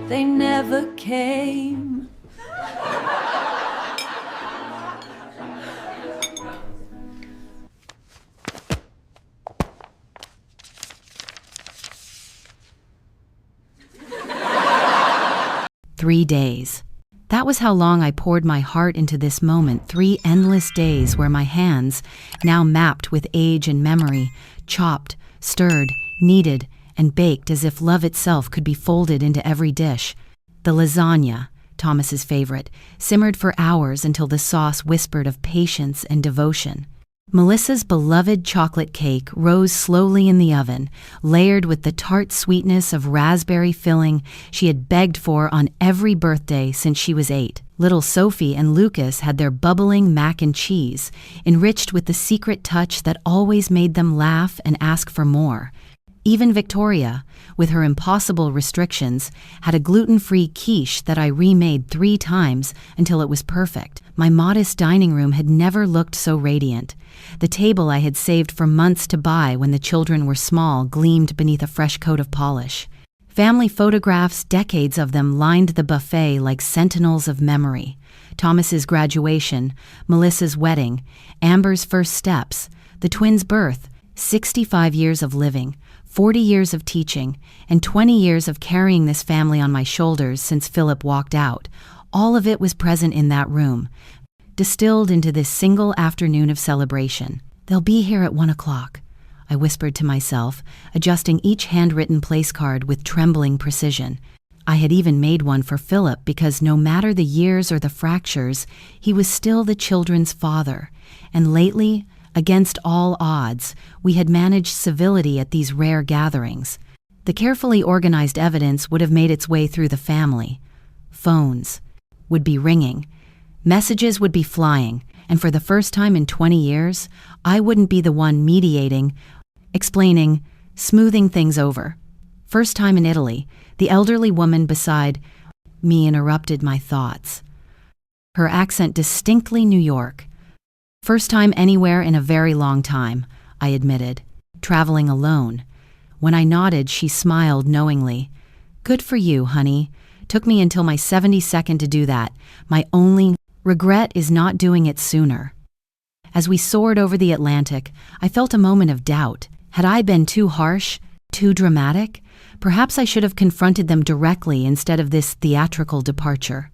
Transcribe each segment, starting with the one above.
they never came. "3 days. That was how long I poured my heart into this moment, 3 endless days where my hands, now mapped with age and memory, chopped, stirred, kneaded, and baked as if love itself could be folded into every dish. The lasagna, Thomas's favorite, simmered for hours until the sauce whispered of patience and devotion. Melissa's beloved chocolate cake rose slowly in the oven, layered with the tart sweetness of raspberry filling she had begged for on every birthday since she was 8. Little Sophie and Lucas had their bubbling mac and cheese, enriched with the secret touch that always made them laugh and ask for more. Even Victoria, with her impossible restrictions, had a gluten-free quiche that I remade 3 times until it was perfect. My modest dining room had never looked so radiant. The table I had saved for months to buy when the children were small gleamed beneath a fresh coat of polish. Family photographs, decades of them, lined the buffet like sentinels of memory. Thomas's graduation, Melissa's wedding, Amber's first steps, the twins' birth, 65 years of living, 40 years of teaching, and 20 years of carrying this family on my shoulders since Philip walked out. All of it was present in that room, distilled into this single afternoon of celebration. "They'll be here at 1 o'clock, I whispered to myself, adjusting each handwritten place card with trembling precision. I had even made one for Philip because no matter the years or the fractures, he was still the children's father, and lately, against all odds, we had managed civility at these rare gatherings. The carefully organized evidence would have made its way through the family. Phones would be ringing. Messages would be flying, and for the first time in 20 years, I wouldn't be the one mediating, explaining, smoothing things over. First time in Italy, the elderly woman beside me interrupted my thoughts. Her accent distinctly New York. First time anywhere in a very long time, I admitted, traveling alone. When I nodded, she smiled knowingly. "Good for you, honey. Took me until my 72nd to do that. My only regret is not doing it sooner." As we soared over the Atlantic, I felt a moment of doubt. Had I been too harsh, too dramatic? Perhaps I should have confronted them directly instead of this theatrical departure.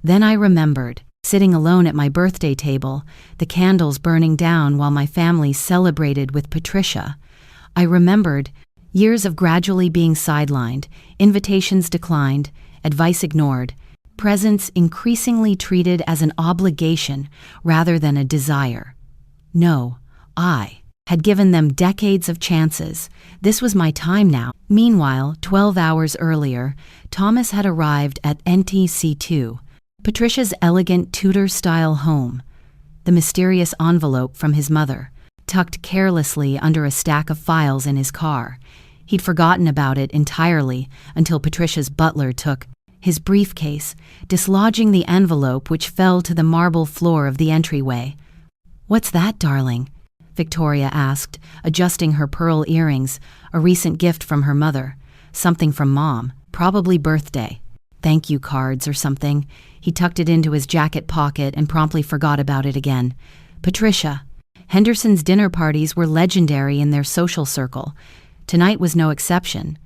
Then I remembered, sitting alone at my birthday table, the candles burning down while my family celebrated with Patricia. I remembered years of gradually being sidelined, invitations declined, advice ignored, presence increasingly treated as an obligation rather than a desire. No, I had given them decades of chances. This was my time now. Meanwhile, 12 hours earlier, Thomas had arrived at NTC2, Patricia's elegant Tudor-style home. The mysterious envelope from his mother, tucked carelessly under a stack of files in his car. He'd forgotten about it entirely until Patricia's butler took his briefcase, dislodging the envelope which fell to the marble floor of the entryway. "What's that, darling?" Victoria asked, adjusting her pearl earrings, a recent gift from her mother. "Something from Mom, probably birthday. Thank you cards or something." He tucked it into his jacket pocket and promptly forgot about it again. "Patricia." Henderson's dinner parties were legendary in their social circle. Tonight was no exception.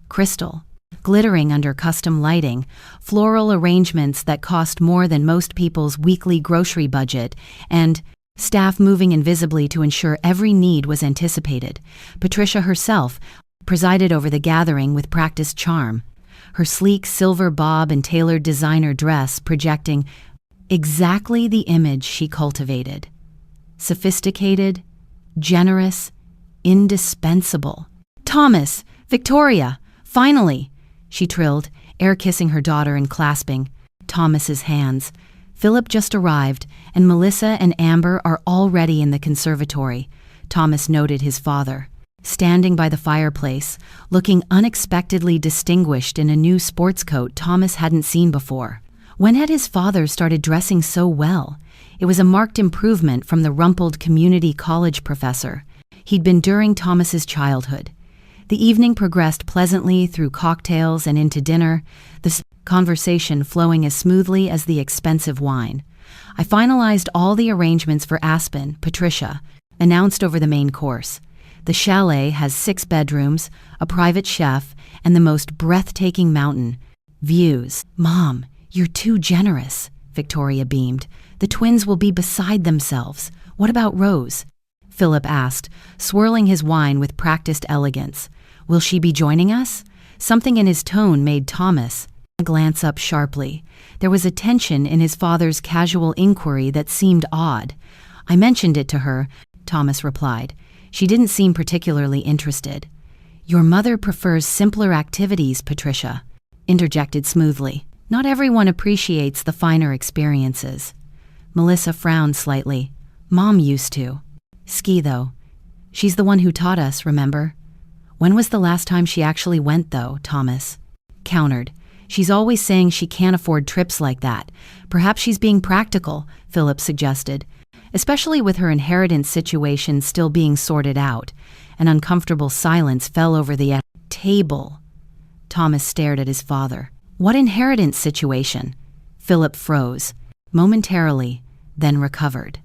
Crystal, glittering under custom lighting, floral arrangements that cost more than most people's weekly grocery budget, and staff moving invisibly to ensure every need was anticipated. Patricia herself presided over the gathering with practiced charm, her sleek silver bob and tailored designer dress projecting exactly the image she cultivated. Sophisticated, generous, indispensable. "Thomas! Victoria! Finally!" she trilled, air-kissing her daughter and clasping Thomas's hands. "Philip just arrived, and Melissa and Amber are already in the conservatory," Thomas noted his father, standing by the fireplace, looking unexpectedly distinguished in a new sports coat Thomas hadn't seen before. When had his father started dressing so well? It was a marked improvement from the rumpled community college professor he'd been during Thomas's childhood. The evening progressed pleasantly through cocktails and into dinner, the conversation flowing as smoothly as the expensive wine. I finalized all the arrangements for Aspen, Patricia announced over the main course. The chalet has 6 bedrooms, a private chef, and the most breathtaking mountain views. Mom, you're too generous, Victoria beamed. The twins will be beside themselves. What about Rose? Philip asked, swirling his wine with practiced elegance. Will she be joining us? Something in his tone made Thomas glance up sharply. There was a tension in his father's casual inquiry that seemed odd. I mentioned it to her, Thomas replied. She didn't seem particularly interested. Your mother prefers simpler activities, Patricia interjected smoothly. Not everyone appreciates the finer experiences. Melissa frowned slightly. Mom used to. Ski, though. She's the one who taught us, remember? When was the last time she actually went, though? Thomas countered. She's always saying she can't afford trips like that. Perhaps she's being practical, Philip suggested. Especially with her inheritance situation still being sorted out. An uncomfortable silence fell over the table. Thomas stared at his father. What inheritance situation? Philip froze, momentarily, then recovered.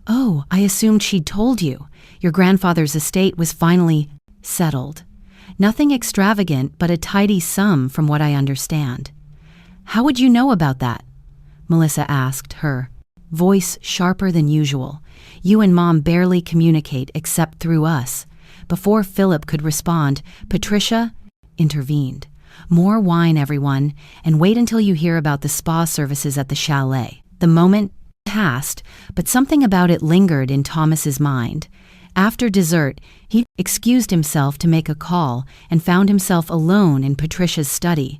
Oh, I assumed she'd told you. Your grandfather's estate was finally settled. Nothing extravagant, but a tidy sum from what I understand. How would you know about that? Melissa asked, her voice sharper than usual. You and Mom barely communicate except through us. Before Philip could respond, Patricia intervened. More wine, everyone, and wait until you hear about the spa services at the chalet. The moment passed, but something about it lingered in Thomas's mind. After dessert, he excused himself to make a call and found himself alone in Patricia's study.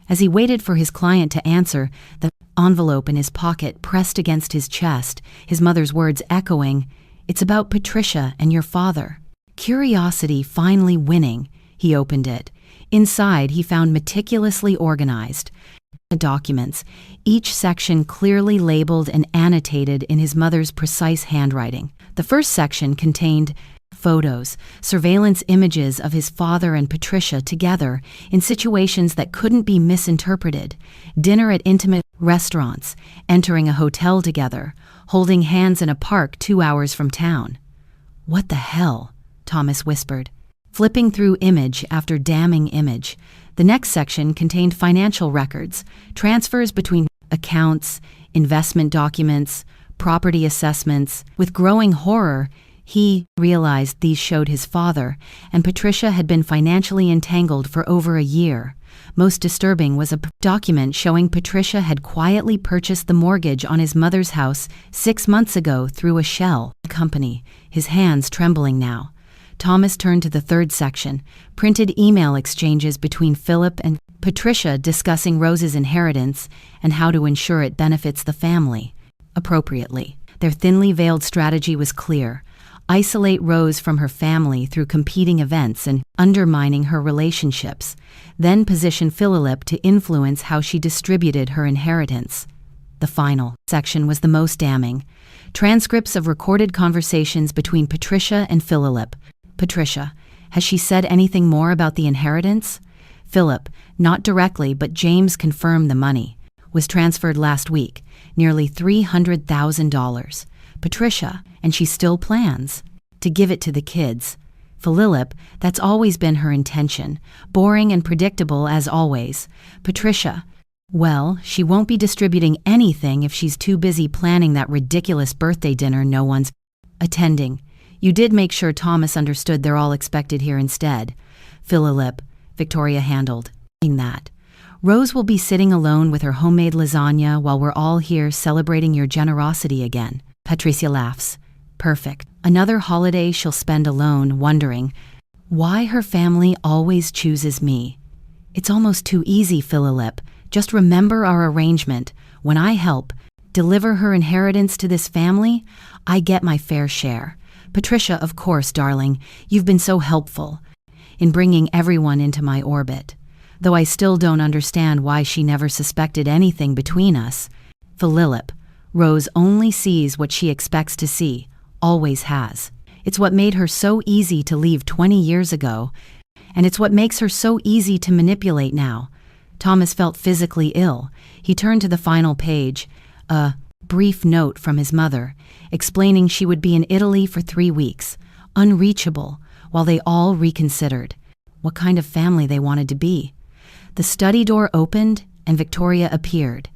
As he waited for his client to answer, the envelope in his pocket pressed against his chest, his mother's words echoing, "It's about Patricia and your father." Curiosity finally winning, he opened it. Inside, he found meticulously organized documents, each section clearly labeled and annotated in his mother's precise handwriting. The first section contained photos, surveillance images of his father and Patricia together in situations that couldn't be misinterpreted. Dinner at intimate restaurants, entering a hotel together, holding hands in a park 2 hours from town. What the hell? Thomas whispered, flipping through image after damning image. The next section contained financial records, transfers between accounts, investment documents, property assessments. With growing horror, he realized these showed his father, and Patricia had been financially entangled for over a year. Most disturbing was a document showing Patricia had quietly purchased the mortgage on his mother's house 6 months ago through a shell company, his hands trembling now. Thomas turned to the third section, printed email exchanges between Philip and Patricia discussing Rose's inheritance and how to ensure it benefits the family appropriately. Their thinly veiled strategy was clear: isolate Rose from her family through competing events and undermining her relationships, then position Philip to influence how she distributed her inheritance. The final section was the most damning. Transcripts of recorded conversations between Patricia and Philip. Patricia, has she said anything more about the inheritance? Philip, not directly, but James confirmed the money was transferred last week, nearly $300,000. Patricia, and she still plans to give it to the kids. Philip, that's always been her intention, boring and predictable as always. Patricia, well, she won't be distributing anything if she's too busy planning that ridiculous birthday dinner no one's attending. You did make sure Thomas understood they're all expected here instead. Philip, Victoria handled that. Rose will be sitting alone with her homemade lasagna while we're all here celebrating your generosity again. Patricia laughs. Perfect. Another holiday she'll spend alone, wondering why her family always chooses me. It's almost too easy, Philip. Just remember our arrangement. When I help deliver her inheritance to this family, I get my fair share. Patricia, of course, darling, you've been so helpful in bringing everyone into my orbit. Though I still don't understand why she never suspected anything between us. Philip, Rose only sees what she expects to see, always has. It's what made her so easy to leave 20 years ago. And it's what makes her so easy to manipulate now. Thomas felt physically ill. He turned to the final page, a brief note from his mother, explaining she would be in Italy for 3 weeks, unreachable, while they all reconsidered what kind of family they wanted to be. The study door opened and Victoria appeared.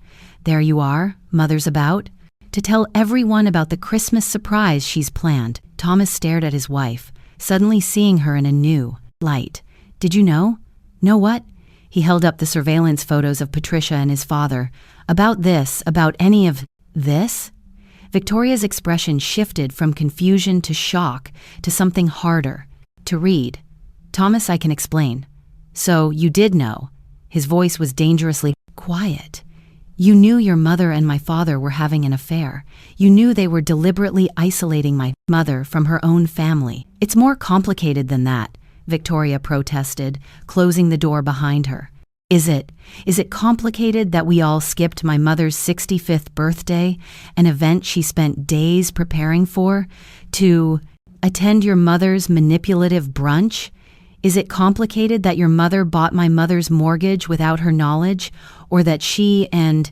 "There you are, Mother's about," to tell everyone about the Christmas surprise she's planned. Thomas stared at his wife, suddenly seeing her in a new light. "Did you know?" "Know what?" He held up the surveillance photos of Patricia and his father. About any of this? Victoria's expression shifted from confusion to shock to something harder to read. "Thomas, I can explain." "So, you did know." His voice was dangerously quiet. "You knew your mother and my father were having an affair. You knew they were deliberately isolating my mother from her own family." "It's more complicated than that," Victoria protested, closing the door behind her. Is it complicated that we all skipped my mother's 65th birthday, an event she spent days preparing for, to attend your mother's manipulative brunch? Is it complicated that your mother bought my mother's mortgage without her knowledge, or that she and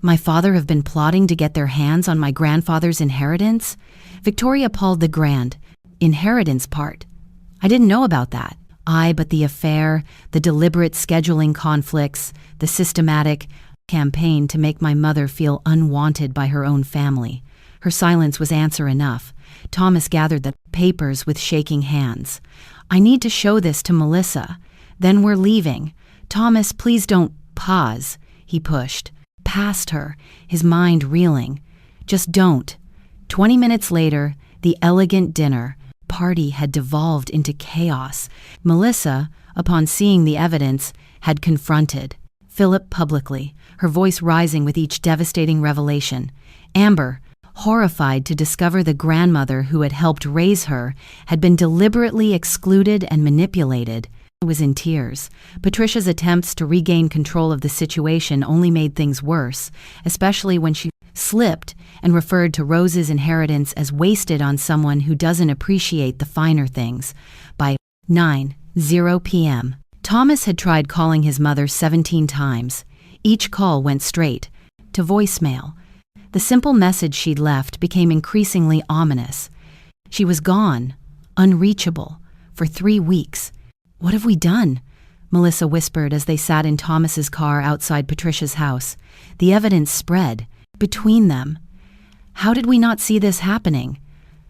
my father have been plotting to get their hands on my grandfather's inheritance? Victoria pulled the grand inheritance part. "I didn't know about that." But the affair, the deliberate scheduling conflicts, the systematic campaign to make my mother feel unwanted by her own family. Her silence was answer enough. Thomas gathered the papers with shaking hands. "I need to show this to Melissa. Then we're leaving. Thomas, please don't pause," he pushed past her, his mind reeling. "Just don't." 20 minutes later, the elegant dinner party had devolved into chaos. Melissa, upon seeing the evidence, had confronted Philip publicly, her voice rising with each devastating revelation. Amber, horrified to discover the grandmother who had helped raise her had been deliberately excluded and manipulated, was in tears. Patricia's attempts to regain control of the situation only made things worse, especially when she slipped and referred to Rose's inheritance as wasted on someone who doesn't appreciate the finer things. By 9:00 p.m., Thomas had tried calling his mother 17 times. Each call went straight to voicemail. The simple message she'd left became increasingly ominous. She was gone, unreachable, for 3 weeks. "What have we done?" Melissa whispered as they sat in Thomas's car outside Patricia's house. The evidence spread between them. How did we not see this happening?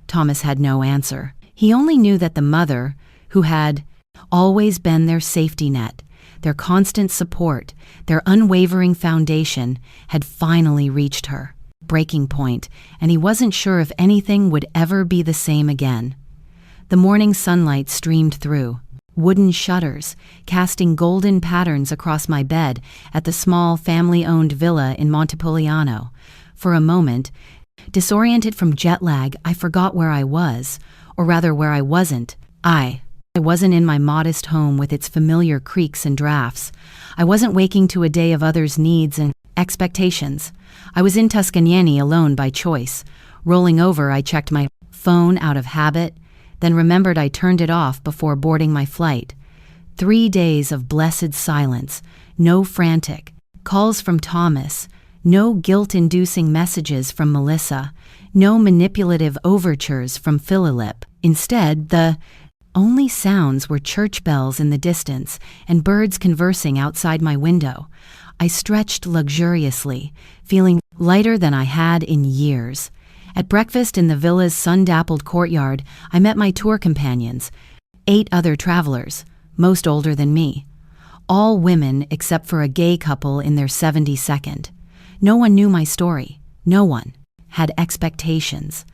Thomas had no answer. He only knew that the mother, who had always been their safety net, their constant support, their unwavering foundation, had finally reached her breaking point, and he wasn't sure if anything would ever be the same again. The morning sunlight streamed through wooden shutters, casting golden patterns across my bed at the small family-owned villa in Montepulciano. For a moment, disoriented from jet lag, I forgot where I was, or rather where I wasn't. I wasn't in my modest home with its familiar creaks and drafts. I wasn't waking to a day of others' needs and expectations. I was in Tuscany alone by choice. Rolling over, I checked my phone out of habit, then remembered I turned it off before boarding my flight. 3 days of blessed silence, no frantic calls from Thomas, no guilt-inducing messages from Melissa, no manipulative overtures from Philip. Instead, the only sounds were church bells in the distance and birds conversing outside my window. I stretched luxuriously, feeling lighter than I had in years. At breakfast in the villa's sun-dappled courtyard, I met my tour companions, 8 other travelers, most older than me. All women except for a gay couple in their 72nd. No one knew my story. No one had expectations.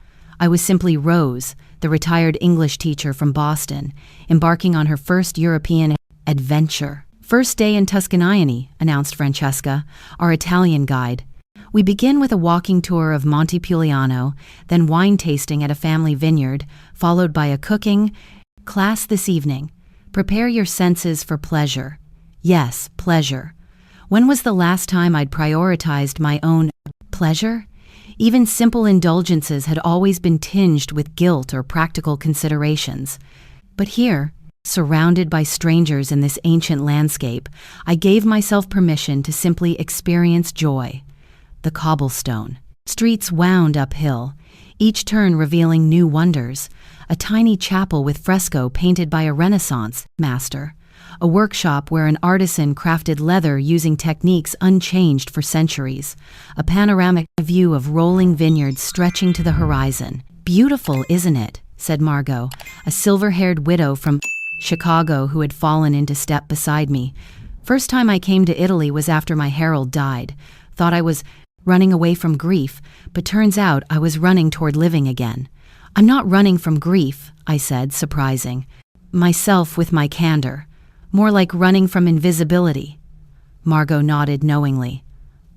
I was simply Rose, the retired English teacher from Boston, embarking on her first European adventure. "First day in Tuscany," announced Francesca, our Italian guide. "We begin with a walking tour of Montepulciano, then wine tasting at a family vineyard, followed by a cooking class this evening. Prepare your senses for pleasure." Yes, pleasure. When was the last time I'd prioritized my own pleasure? Even simple indulgences had always been tinged with guilt or practical considerations. But here, Surrounded by strangers in this ancient landscape, I gave myself permission to simply experience joy. The cobblestone. Streets wound uphill, each turn revealing new wonders. A tiny chapel with fresco painted by a Renaissance master. A workshop where an artisan crafted leather using techniques unchanged for centuries. A panoramic view of rolling vineyards stretching to the horizon. "Beautiful, isn't it?" said Margot, a silver-haired widow from Chicago who had fallen into step beside me. "First time I came to Italy was after my Harold died. Thought I was running away from grief, but turns out I was running toward living again." "I'm not running from grief," I said, surprising myself with my candor. "More like running from invisibility." Margot nodded knowingly.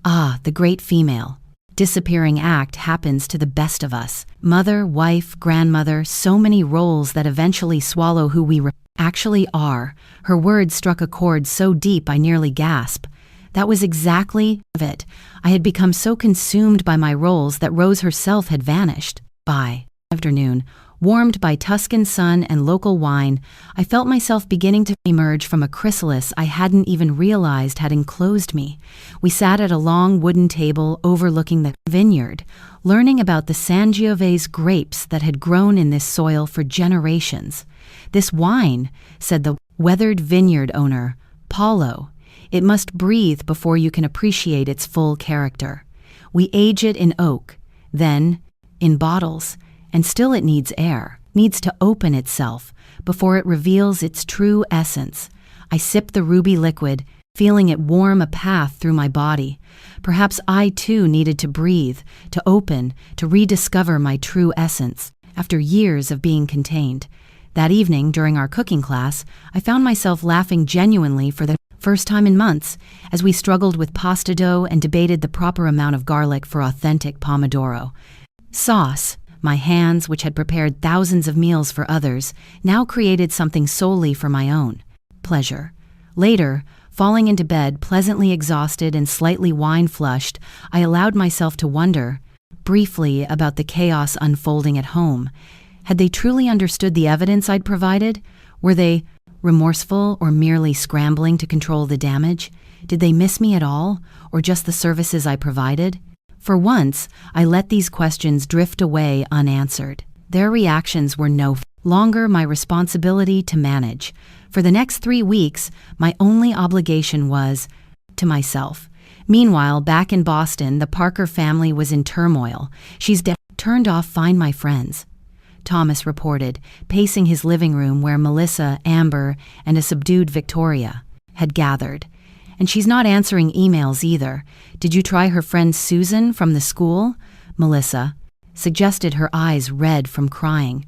"Ah, the great female. Disappearing act happens to the best of us. Mother, wife, grandmother, so many roles that eventually swallow who we actually are." Her words struck a chord so deep I nearly gasped. That was exactly it. I had become so consumed by my roles that Rose herself had vanished. By afternoon, warmed by Tuscan sun and local wine, I felt myself beginning to emerge from a chrysalis I hadn't even realized had enclosed me. We sat at a long wooden table overlooking the vineyard, learning about the Sangiove's grapes that had grown in this soil for generations. "This wine," said the weathered vineyard owner, "Paulo, it must breathe before you can appreciate its full character. We age it in oak, then in bottles, and still it needs air, needs to open itself before it reveals its true essence." I sipped the ruby liquid, feeling it warm a path through my body. Perhaps I too needed to breathe, to open, to rediscover my true essence, after years of being contained. That evening, during our cooking class, I found myself laughing genuinely for the first time in months, as we struggled with pasta dough and debated the proper amount of garlic for authentic pomodoro sauce. My hands, which had prepared thousands of meals for others, now created something solely for my own pleasure. Later, falling into bed pleasantly exhausted and slightly wine-flushed, I allowed myself to wonder, briefly, about the chaos unfolding at home. Had they truly understood the evidence I'd provided? Were they remorseful or merely scrambling to control the damage? Did they miss me at all, or just the services I provided? For once, I let these questions drift away unanswered. Their reactions were no longer my responsibility to manage. For the next 3 weeks, my only obligation was to myself. Meanwhile, back in Boston, the Parker family was in turmoil. "She's turned off Find My Friends," Thomas reported, pacing his living room where Melissa, Amber, and a subdued Victoria had gathered. "And she's not answering emails either. Did you try her friend Susan from the school?" Melissa suggested, her eyes red from crying.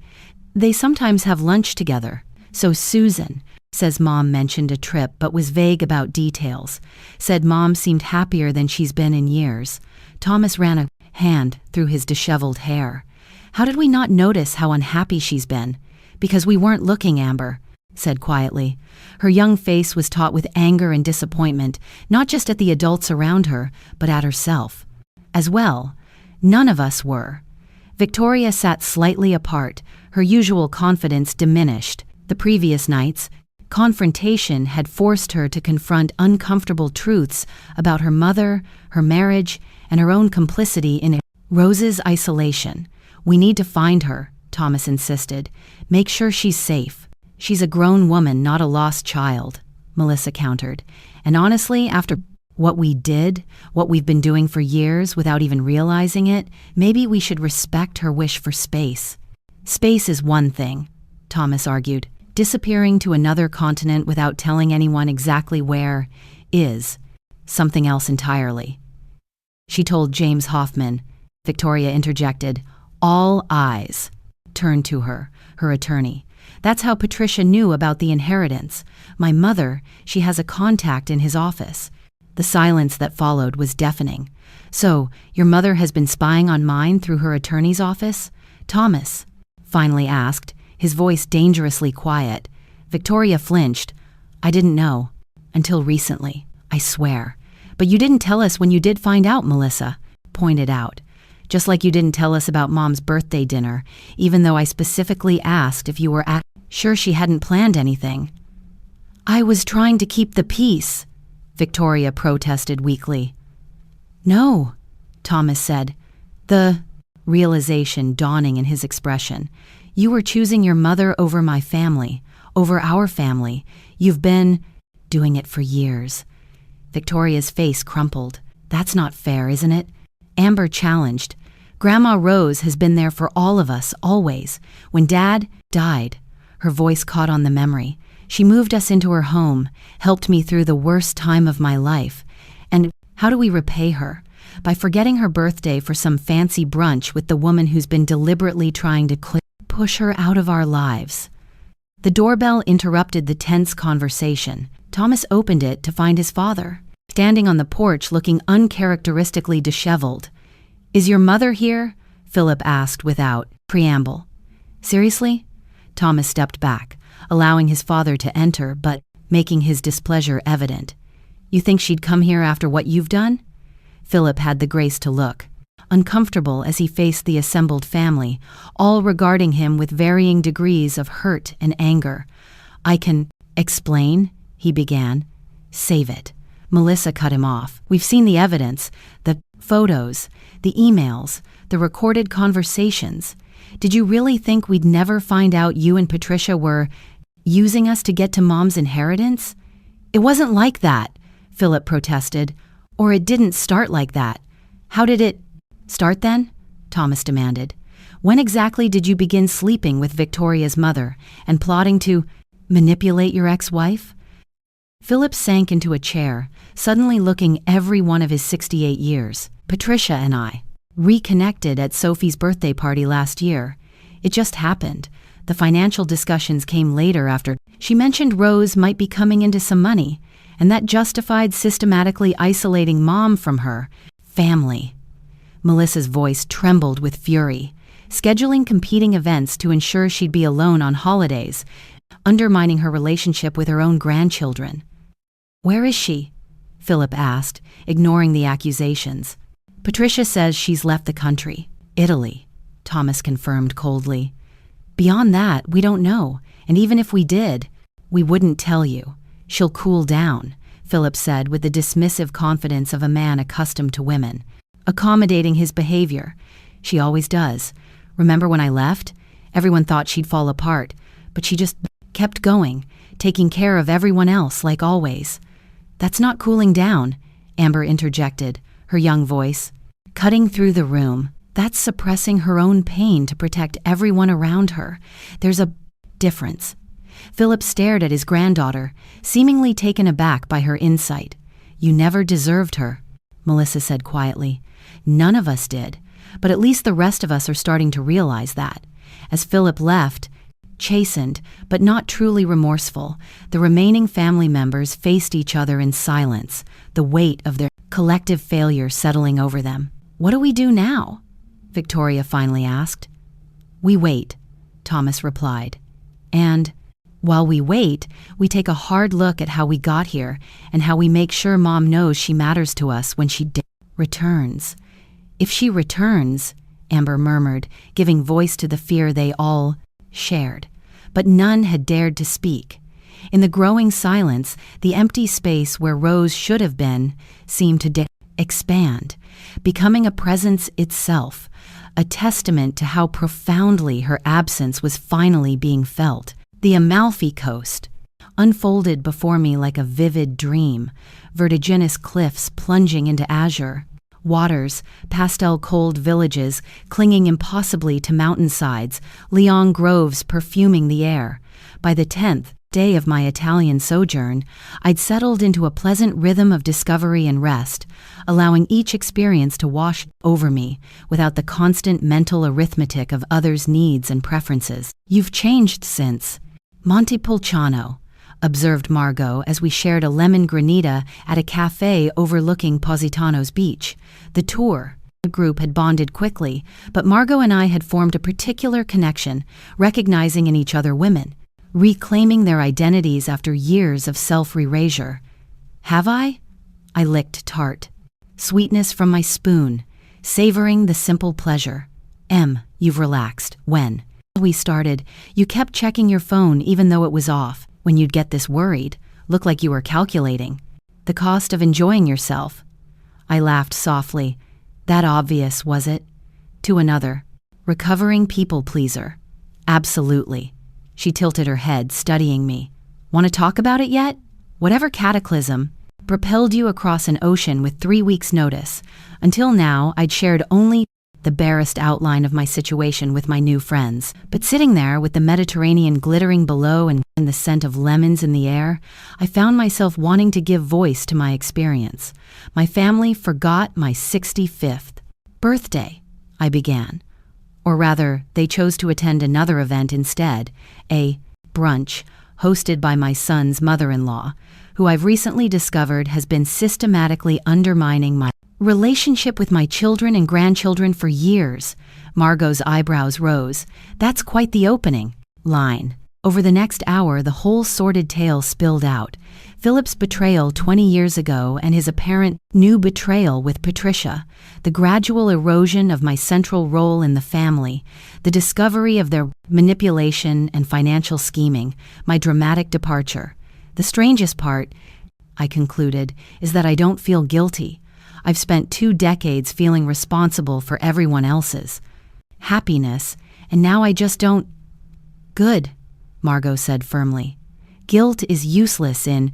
"They sometimes have lunch together." "So Susan," says Mom, mentioned a trip but was vague about details. Said Mom seemed happier than she's been in years. Thomas ran a hand through his disheveled hair. "How did we not notice how unhappy she's been?" "Because we weren't looking," Amber said quietly. Her young face was taut with anger and disappointment, not just at the adults around her, but at herself as well. None of us were. Victoria sat slightly apart, her usual confidence diminished. The previous nights, Confrontation had forced her to confront uncomfortable truths about her mother, her marriage, and her own complicity in Rose's isolation. "We need to find her," Thomas insisted. "Make sure she's safe." "She's a grown woman, not a lost child," Melissa countered. "And honestly, after what we did, what we've been doing for years without even realizing it, maybe we should respect her wish for space." "Space is one thing," Thomas argued. "Disappearing to another continent without telling anyone exactly where is something else entirely." She told James Hoffman. Victoria interjected. All eyes turned to her attorney. "That's how Patricia knew about the inheritance. My mother, she has a contact in his office." The silence that followed was deafening. "So, your mother has been spying on mine through her attorney's office?" Thomas finally asked, his voice dangerously quiet. Victoria flinched. "I didn't know. Until recently, I swear." "But you didn't tell us when you did find out," Melissa pointed out. "Just like you didn't tell us about Mom's birthday dinner, even though I specifically asked if you were at sure she hadn't planned anything. "I was trying to keep the peace," Victoria protested weakly. "No," Thomas said, the realization dawning in his expression. "You were choosing your mother over my family, over our family. You've been doing it for years." Victoria's face crumpled. "That's not fair, isn't it?" Amber challenged. "Grandma Rose has been there for all of us, always. When Dad died," her voice caught on the memory, "she moved us into her home, helped me through the worst time of my life. And how do we repay her? By forgetting her birthday for some fancy brunch with the woman who's been deliberately trying to push her out of our lives." The doorbell interrupted the tense conversation. Thomas opened it to find his father, standing on the porch looking uncharacteristically disheveled. "Is your mother here?" Philip asked without preamble. "Seriously?" Thomas stepped back, allowing his father to enter but making his displeasure evident. "You think she'd come here after what you've done?" Philip had the grace to look, uncomfortable as he faced the assembled family, all regarding him with varying degrees of hurt and anger. "I can explain," he began. "Save it." Melissa cut him off. "We've seen the evidence, the photos, the emails, the recorded conversations. Did you really think we'd never find out you and Patricia were using us to get to Mom's inheritance?" "It wasn't like that," Philip protested. "Or it didn't start like that." "How did it start then?" Thomas demanded. "When exactly did you begin sleeping with Victoria's mother and plotting to manipulate your ex-wife?" Philip sank into a chair, suddenly looking every one of his 68 years. "Patricia and I reconnected at Sophie's birthday party last year. It just happened. The financial discussions came later after she mentioned Rose might be coming into some money, and that justified systematically isolating Mom from her family." Melissa's voice trembled with fury, scheduling competing events to ensure she'd be alone on holidays, undermining her relationship with her own grandchildren. "Where is she?" Philip asked, ignoring the accusations. "Patricia says she's left the country." "Italy," Thomas confirmed coldly. "Beyond that, we don't know, and even if we did, we wouldn't tell you. She'll cool down," Philip said with the dismissive confidence of a man accustomed to women, accommodating his behavior. "She always does. Remember when I left? Everyone thought she'd fall apart, but she just kept going, taking care of everyone else like always." "That's not cooling down," Amber interjected, her young voice cutting through the room. "That's suppressing her own pain to protect everyone around her. There's a difference." Philip stared at his granddaughter, seemingly taken aback by her insight. "You never deserved her," Melissa said quietly. "None of us did, but at least the rest of us are starting to realize that." As Philip left, chastened but not truly remorseful, the remaining family members faced each other in silence, the weight of their collective failure settling over them. "What do we do now?" Victoria finally asked. "We wait," Thomas replied. "And while we wait, we take a hard look at how we got here and how we make sure Mom knows she matters to us when she returns." "If she returns," Amber murmured, giving voice to the fear they all shared. But none had dared to speak. In the growing silence, the empty space where Rose should have been seemed to expand, becoming a presence itself, a testament to how profoundly her absence was finally being felt. The Amalfi Coast unfolded before me like a vivid dream, vertiginous cliffs plunging into azure, waters, pastel-cold villages clinging impossibly to mountainsides, Leon groves perfuming the air. By the 10th day of my Italian sojourn, I'd settled into a pleasant rhythm of discovery and rest, allowing each experience to wash over me without the constant mental arithmetic of others' needs and preferences. "You've changed since Montepulciano," observed Margot as we shared a lemon granita at a cafe overlooking Positano's beach. The group had bonded quickly, but Margot and I had formed a particular connection, recognizing in each other women, reclaiming their identities after years of self-erasure. "Have I?" I licked tart. Sweetness from my spoon, savoring the simple pleasure. "You've relaxed. When?" we started, you kept checking your phone even though it was off. When you'd get this worried, looked like you were calculating the cost of enjoying yourself. I laughed softly. That obvious, was it? To another. Recovering people pleaser. Absolutely. She tilted her head, studying me. Want to talk about it yet? Whatever cataclysm propelled you across an ocean with 3 weeks' notice. Until now, I'd shared only the barest outline of my situation with my new friends. But sitting there with the Mediterranean glittering below and the scent of lemons in the air, I found myself wanting to give voice to my experience. My family forgot my 65th birthday, I began. Or rather, they chose to attend another event instead, a brunch hosted by my son's mother-in-law, who I've recently discovered has been systematically undermining my relationship with my children and grandchildren for years. Margot's eyebrows rose. That's quite the opening line. Over the next hour, the whole sordid tale spilled out. Philip's betrayal 20 years ago and his apparent new betrayal with Patricia, the gradual erosion of my central role in the family, the discovery of their manipulation and financial scheming, my dramatic departure. The strangest part, I concluded, is that I don't feel guilty. I've spent 2 decades feeling responsible for everyone else's happiness, and now I just don't. Good, Margot said firmly. Guilt is useless in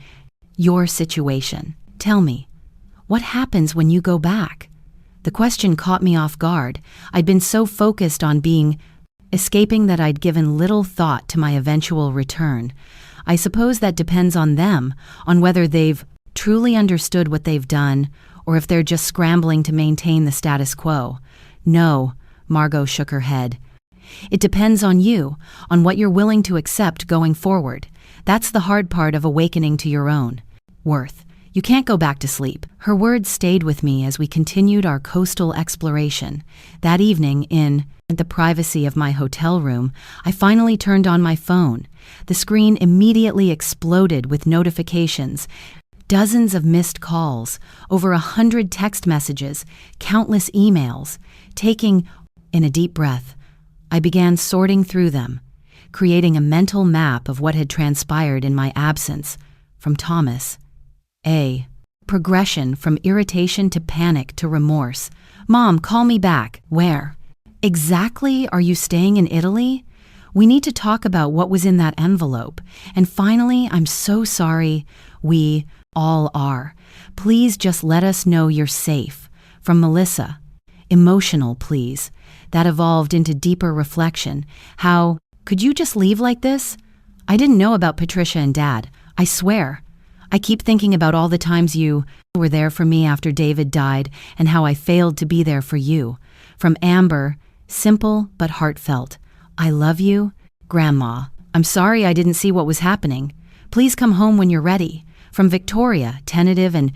your situation. Tell me, what happens when you go back? The question caught me off guard. I'd been so focused on escaping that I'd given little thought to my eventual return. I suppose that depends on them, on whether they've truly understood what they've done, or if they're just scrambling to maintain the status quo. No, Margot shook her head. It depends on you, on what you're willing to accept going forward. That's the hard part of awakening to your own worth. You can't go back to sleep. Her words stayed with me as we continued our coastal exploration. That evening, in the privacy of my hotel room, I finally turned on my phone. The screen immediately exploded with notifications. Dozens of missed calls, over 100 text messages, countless emails. Taking in a deep breath, I began sorting through them, creating a mental map of what had transpired in my absence. From Thomas, a progression from irritation to panic to remorse. Mom, call me back. Where? Exactly are you staying in Italy? We need to talk about what was in that envelope. And finally, I'm so sorry. We all are. Please just let us know you're safe. From Melissa. Emotional, please. That evolved into deeper reflection. How could you just leave like this? I didn't know about Patricia and Dad. I swear. I keep thinking about all the times you were there for me after David died and how I failed to be there for you. From Amber, simple but heartfelt. I love you, Grandma. I'm sorry I didn't see what was happening. Please come home when you're ready. From Victoria, tentative and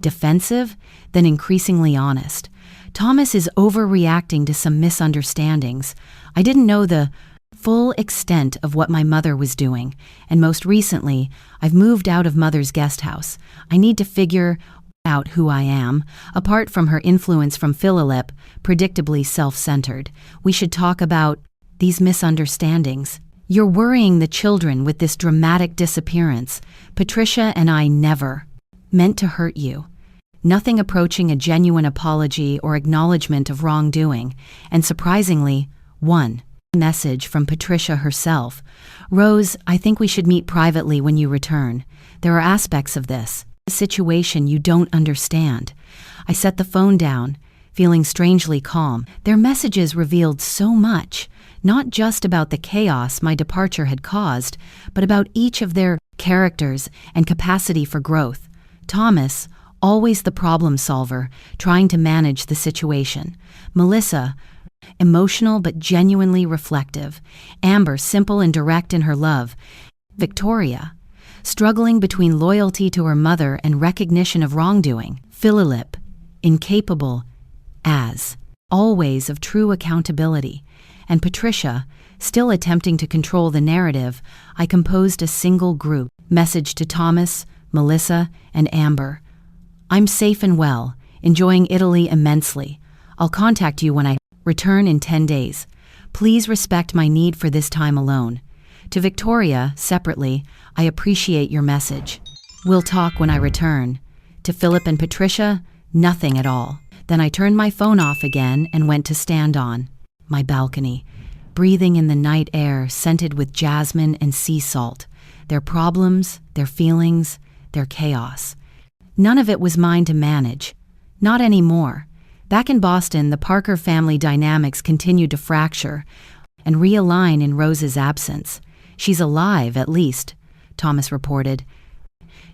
defensive, then increasingly honest. Thomas is overreacting to some misunderstandings. I didn't know the full extent of what my mother was doing, and most recently, I've moved out of Mother's guest house. I need to figure out who I am, apart from her influence from Philip, predictably self-centered. We should talk about these misunderstandings. You're worrying the children with this dramatic disappearance. Patricia and I never meant to hurt you. Nothing approaching a genuine apology or acknowledgement of wrongdoing, and surprisingly, one message from Patricia herself. Rose, I think we should meet privately when you return. There are aspects of this situation you don't understand. I set the phone down, feeling strangely calm. Their messages revealed so much, not just about the chaos my departure had caused, but about each of their characters and capacity for growth. Thomas, always the problem solver, trying to manage the situation. Melissa, emotional but genuinely reflective. Amber, simple and direct in her love. Victoria, struggling between loyalty to her mother and recognition of wrongdoing. Philip, incapable, as always, of true accountability. And Patricia, still attempting to control the narrative. I composed a single group message to Thomas, Melissa, and Amber. I'm safe and well, enjoying Italy immensely. I'll contact you when I return in 10 days. Please respect my need for this time alone. To Victoria, separately, I appreciate your message. We'll talk when I return. To Philip and Patricia, nothing at all. Then I turned my phone off again and went to stand on my balcony, breathing in the night air scented with jasmine and sea salt. Their problems, their feelings, their chaos. None of it was mine to manage. Not anymore. Back in Boston, the Parker family dynamics continued to fracture and realign in Rose's absence. She's alive, at least, Thomas reported,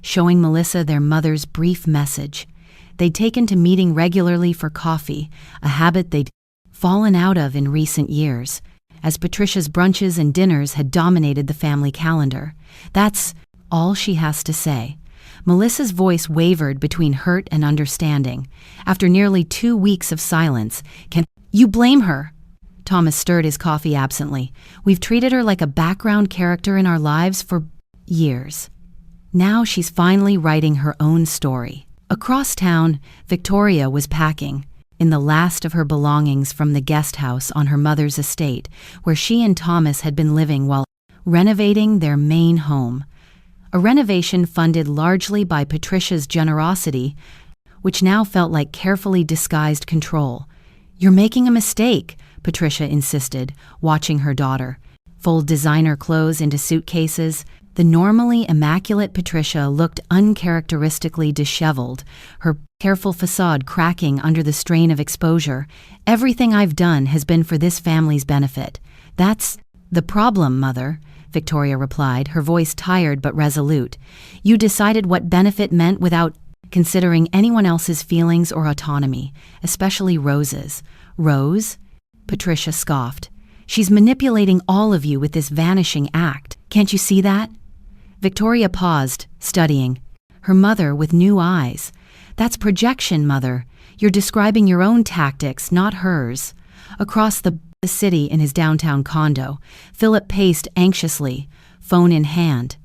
showing Melissa their mother's brief message. They'd taken to meeting regularly for coffee, a habit they'd fallen out of in recent years, as Patricia's brunches and dinners had dominated the family calendar. That's all she has to say. Melissa's voice wavered between hurt and understanding. After nearly 2 weeks of silence, "Can you blame her?" Thomas stirred his coffee absently. "We've treated her like a background character in our lives for years. Now she's finally writing her own story." Across town, Victoria was packing, in the last of her belongings from the guest house on her mother's estate, where she and Thomas had been living while renovating their main home. A renovation funded largely by Patricia's generosity, which now felt like carefully disguised control. "You're making a mistake," Patricia insisted, watching her daughter fold designer clothes into suitcases. The normally immaculate Patricia looked uncharacteristically disheveled, her careful facade cracking under the strain of exposure. "Everything I've done has been for this family's benefit." "That's the problem, Mother," Victoria replied, her voice tired but resolute. "You decided what benefit meant without considering anyone else's feelings or autonomy, especially Rose's." "Rose?" Patricia scoffed. "She's manipulating all of you with this vanishing act. Can't you see that?" Victoria paused, studying her mother with new eyes. "That's projection, Mother. You're describing your own tactics, not hers." Across the city in his downtown condo, Philip paced anxiously, phone in hand.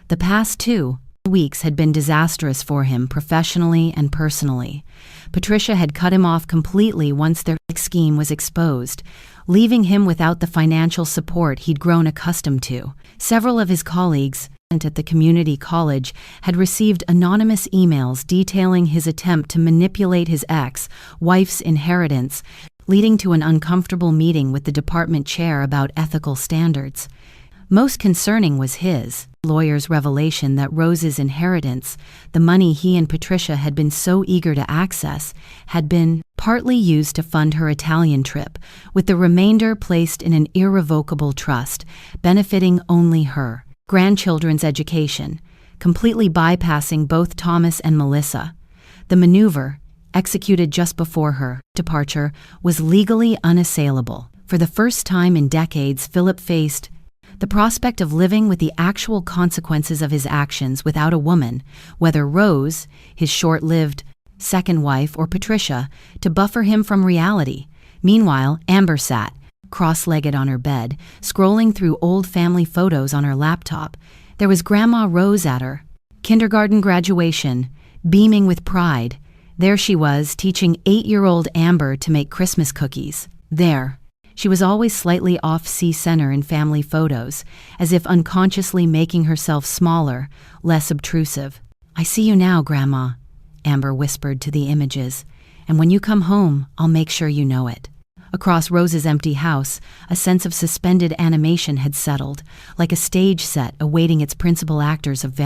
The past 2 weeks had been disastrous for him professionally and personally. Patricia had cut him off completely once their scheme was exposed, leaving him without the financial support he'd grown accustomed to. Several of his colleagues at the community college had received anonymous emails detailing his attempt to manipulate his ex-wife's inheritance, leading to an uncomfortable meeting with the department chair about ethical standards. Most concerning was his lawyer's revelation that Rose's inheritance, the money he and Patricia had been so eager to access, had been partly used to fund her Italian trip, with the remainder placed in an irrevocable trust, benefiting only her grandchildren's education, completely bypassing both Thomas and Melissa. The maneuver, executed just before her departure, was legally unassailable. For the first time in decades, Philip faced the prospect of living with the actual consequences of his actions without a woman, whether Rose, his short-lived second wife, or Patricia, to buffer him from reality. Meanwhile, Amber sat, cross-legged on her bed, scrolling through old family photos on her laptop. There was Grandma Rose at her kindergarten graduation, beaming with pride. There she was, teaching 8-year-old Amber to make Christmas cookies. There, she was always slightly off-center in family photos, as if unconsciously making herself smaller, less obtrusive. "I see you now, Grandma," Amber whispered to the images, "and when you come home, I'll make sure you know it." Across Rose's empty house, a sense of suspended animation had settled, like a stage set awaiting its principal actors of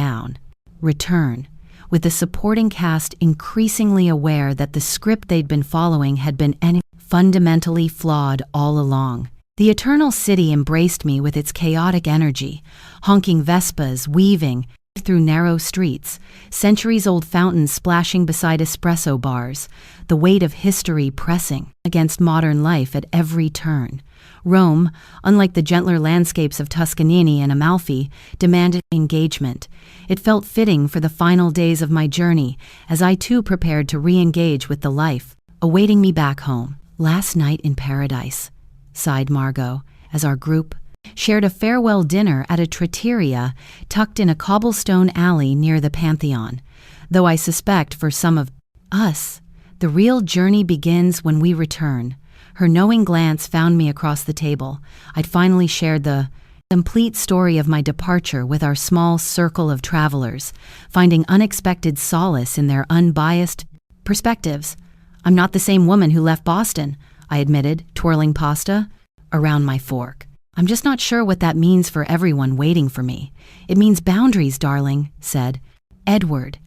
return, with the supporting cast increasingly aware that the script they'd been following had been fundamentally flawed all along. The Eternal City embraced me with its chaotic energy, honking Vespas weaving through narrow streets, centuries-old fountains splashing beside espresso bars, the weight of history pressing against modern life at every turn. Rome, unlike the gentler landscapes of Tuscany and Amalfi, demanded engagement. It felt fitting for the final days of my journey, as I too prepared to re-engage with the life awaiting me back home. "Last night in paradise," sighed Margot, as our group shared a farewell dinner at a trattoria tucked in a cobblestone alley near the Pantheon. Though I suspect for some of us, the real journey begins when we return. Her knowing glance found me across the table. I'd finally shared the complete story of my departure with our small circle of travelers, finding unexpected solace in their unbiased perspectives. "I'm not the same woman who left Boston," I admitted, twirling pasta around my fork. "I'm just not sure what that means for everyone waiting for me." "It means boundaries, darling," said Edward,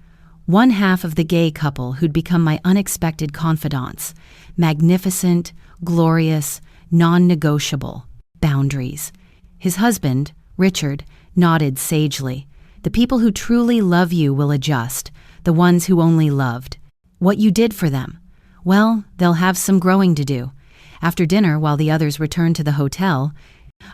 one half of the gay couple who'd become my unexpected confidants. Magnificent, glorious, non-negotiable boundaries. His husband, Richard, nodded sagely. "The people who truly love you will adjust, the ones who only loved what you did for them. Well, they'll have some growing to do." After dinner, while the others returned to the hotel,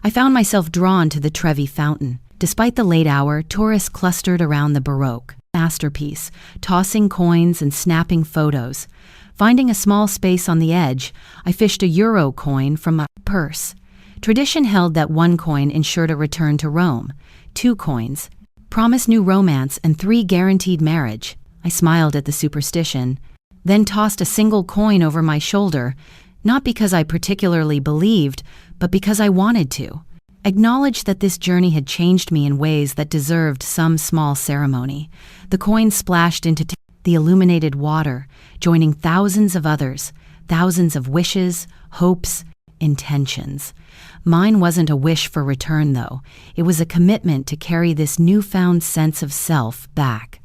I found myself drawn to the Trevi Fountain. Despite the late hour, tourists clustered around the Baroque masterpiece, tossing coins and snapping photos. Finding a small space on the edge, I fished a euro coin from my purse. Tradition held that 1 coin ensured a return to Rome, 2 coins promised new romance, and 3 guaranteed marriage. I smiled at the superstition, then tossed a single coin over my shoulder, not because I particularly believed, but because I wanted to. Acknowledged that this journey had changed me in ways that deserved some small ceremony. The coin splashed into the illuminated water, joining thousands of others, thousands of wishes, hopes, intentions. Mine wasn't a wish for return, though. It was a commitment to carry this newfound sense of self back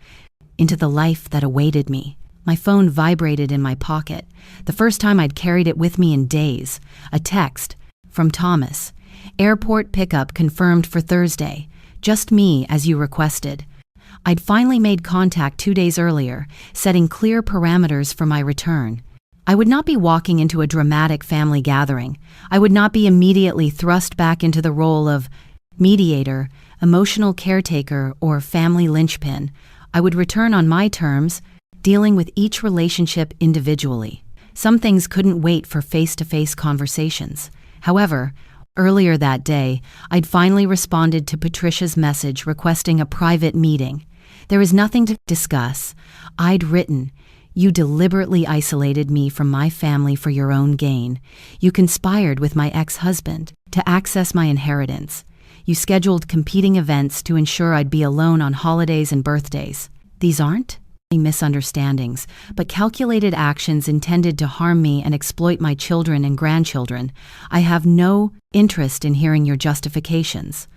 into the life that awaited me. My phone vibrated in my pocket, the first time I'd carried it with me in days. A text from Thomas. "Airport pickup confirmed for Thursday. Just me, as you requested." I'd finally made contact 2 days earlier, setting clear parameters for my return. I would not be walking into a dramatic family gathering. I would not be immediately thrust back into the role of mediator, emotional caretaker, or family linchpin. I would return on my terms, dealing with each relationship individually. Some things couldn't wait for face-to-face conversations. However, earlier that day, I'd finally responded to Patricia's message requesting a private meeting. There is nothing to discuss. I'd written, "You deliberately isolated me from my family for your own gain. You conspired with my ex-husband to access my inheritance. You scheduled competing events to ensure I'd be alone on holidays and birthdays. These aren't misunderstandings, but calculated actions intended to harm me and exploit my children and grandchildren. I have no interest in hearing your justifications."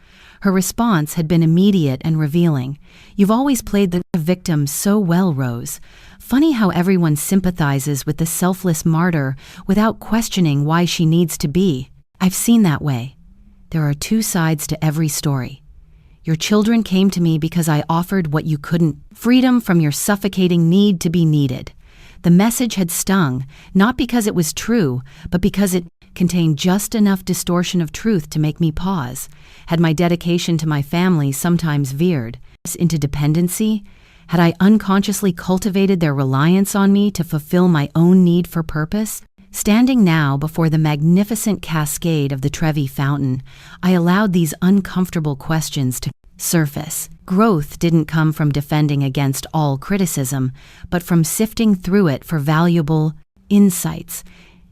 Her response had been immediate and revealing. "You've always played the victim so well, Rose. Funny how everyone sympathizes with the selfless martyr without questioning why she needs to be. I've seen that way. There are 2 sides to every story. Your children came to me because I offered what you couldn't, freedom from your suffocating need to be needed." The message had stung, not because it was true, but because it contained just enough distortion of truth to make me pause. Had my dedication to my family sometimes veered into dependency? Had I unconsciously cultivated their reliance on me to fulfill my own need for purpose? Standing now before the magnificent cascade of the Trevi Fountain, I allowed these uncomfortable questions to surface. Growth didn't come from defending against all criticism, but from sifting through it for valuable insights.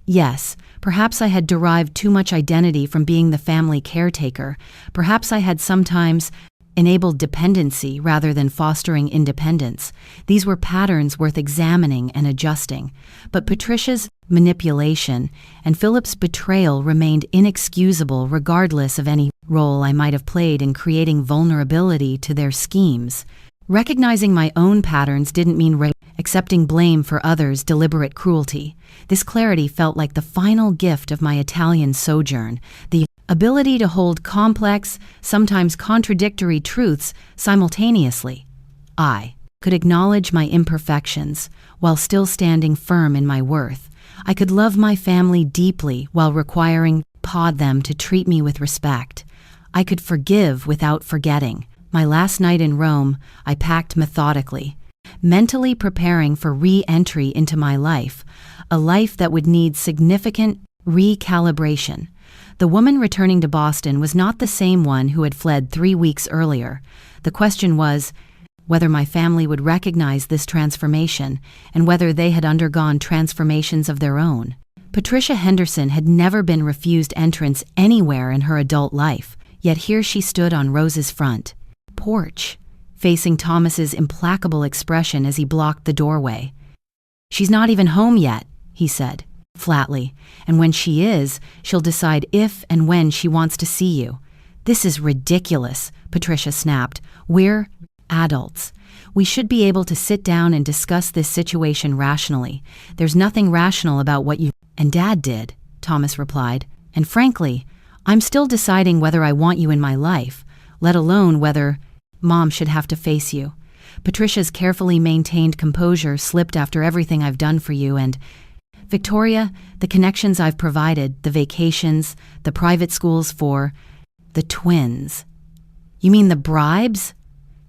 Yes, perhaps I had derived too much identity from being the family caretaker. Perhaps I had sometimes enabled dependency rather than fostering independence. These were patterns worth examining and adjusting. But Patricia's manipulation and Philip's betrayal remained inexcusable regardless of any role I might have played in creating vulnerability to their schemes. Recognizing my own patterns didn't mean accepting blame for others' deliberate cruelty. This clarity felt like the final gift of my Italian sojourn, the ability to hold complex, sometimes contradictory truths simultaneously. I could acknowledge my imperfections while still standing firm in my worth. I could love my family deeply while requiring them to treat me with respect. I could forgive without forgetting. My last night in Rome, I packed methodically, mentally preparing for re-entry into my life, a life that would need significant recalibration. The woman returning to Boston was not the same one who had fled 3 weeks earlier. The question was whether my family would recognize this transformation and whether they had undergone transformations of their own. Patricia Henderson had never been refused entrance anywhere in her adult life, yet here she stood on Rose's front porch, facing Thomas's implacable expression as he blocked the doorway. "She's not even home yet," he said, flatly, "and when she is, she'll decide if and when she wants to see you." "This is ridiculous," Patricia snapped. "We're adults. We should be able to sit down and discuss this situation rationally. There's nothing rational about what you and Dad did," Thomas replied. "And frankly, I'm still deciding whether I want you in my life, let alone whether Mom should have to face you. Patricia's carefully maintained composure slipped after everything I've done for you, and Victoria, the connections I've provided, the vacations, the private schools for the twins." "You mean the bribes?"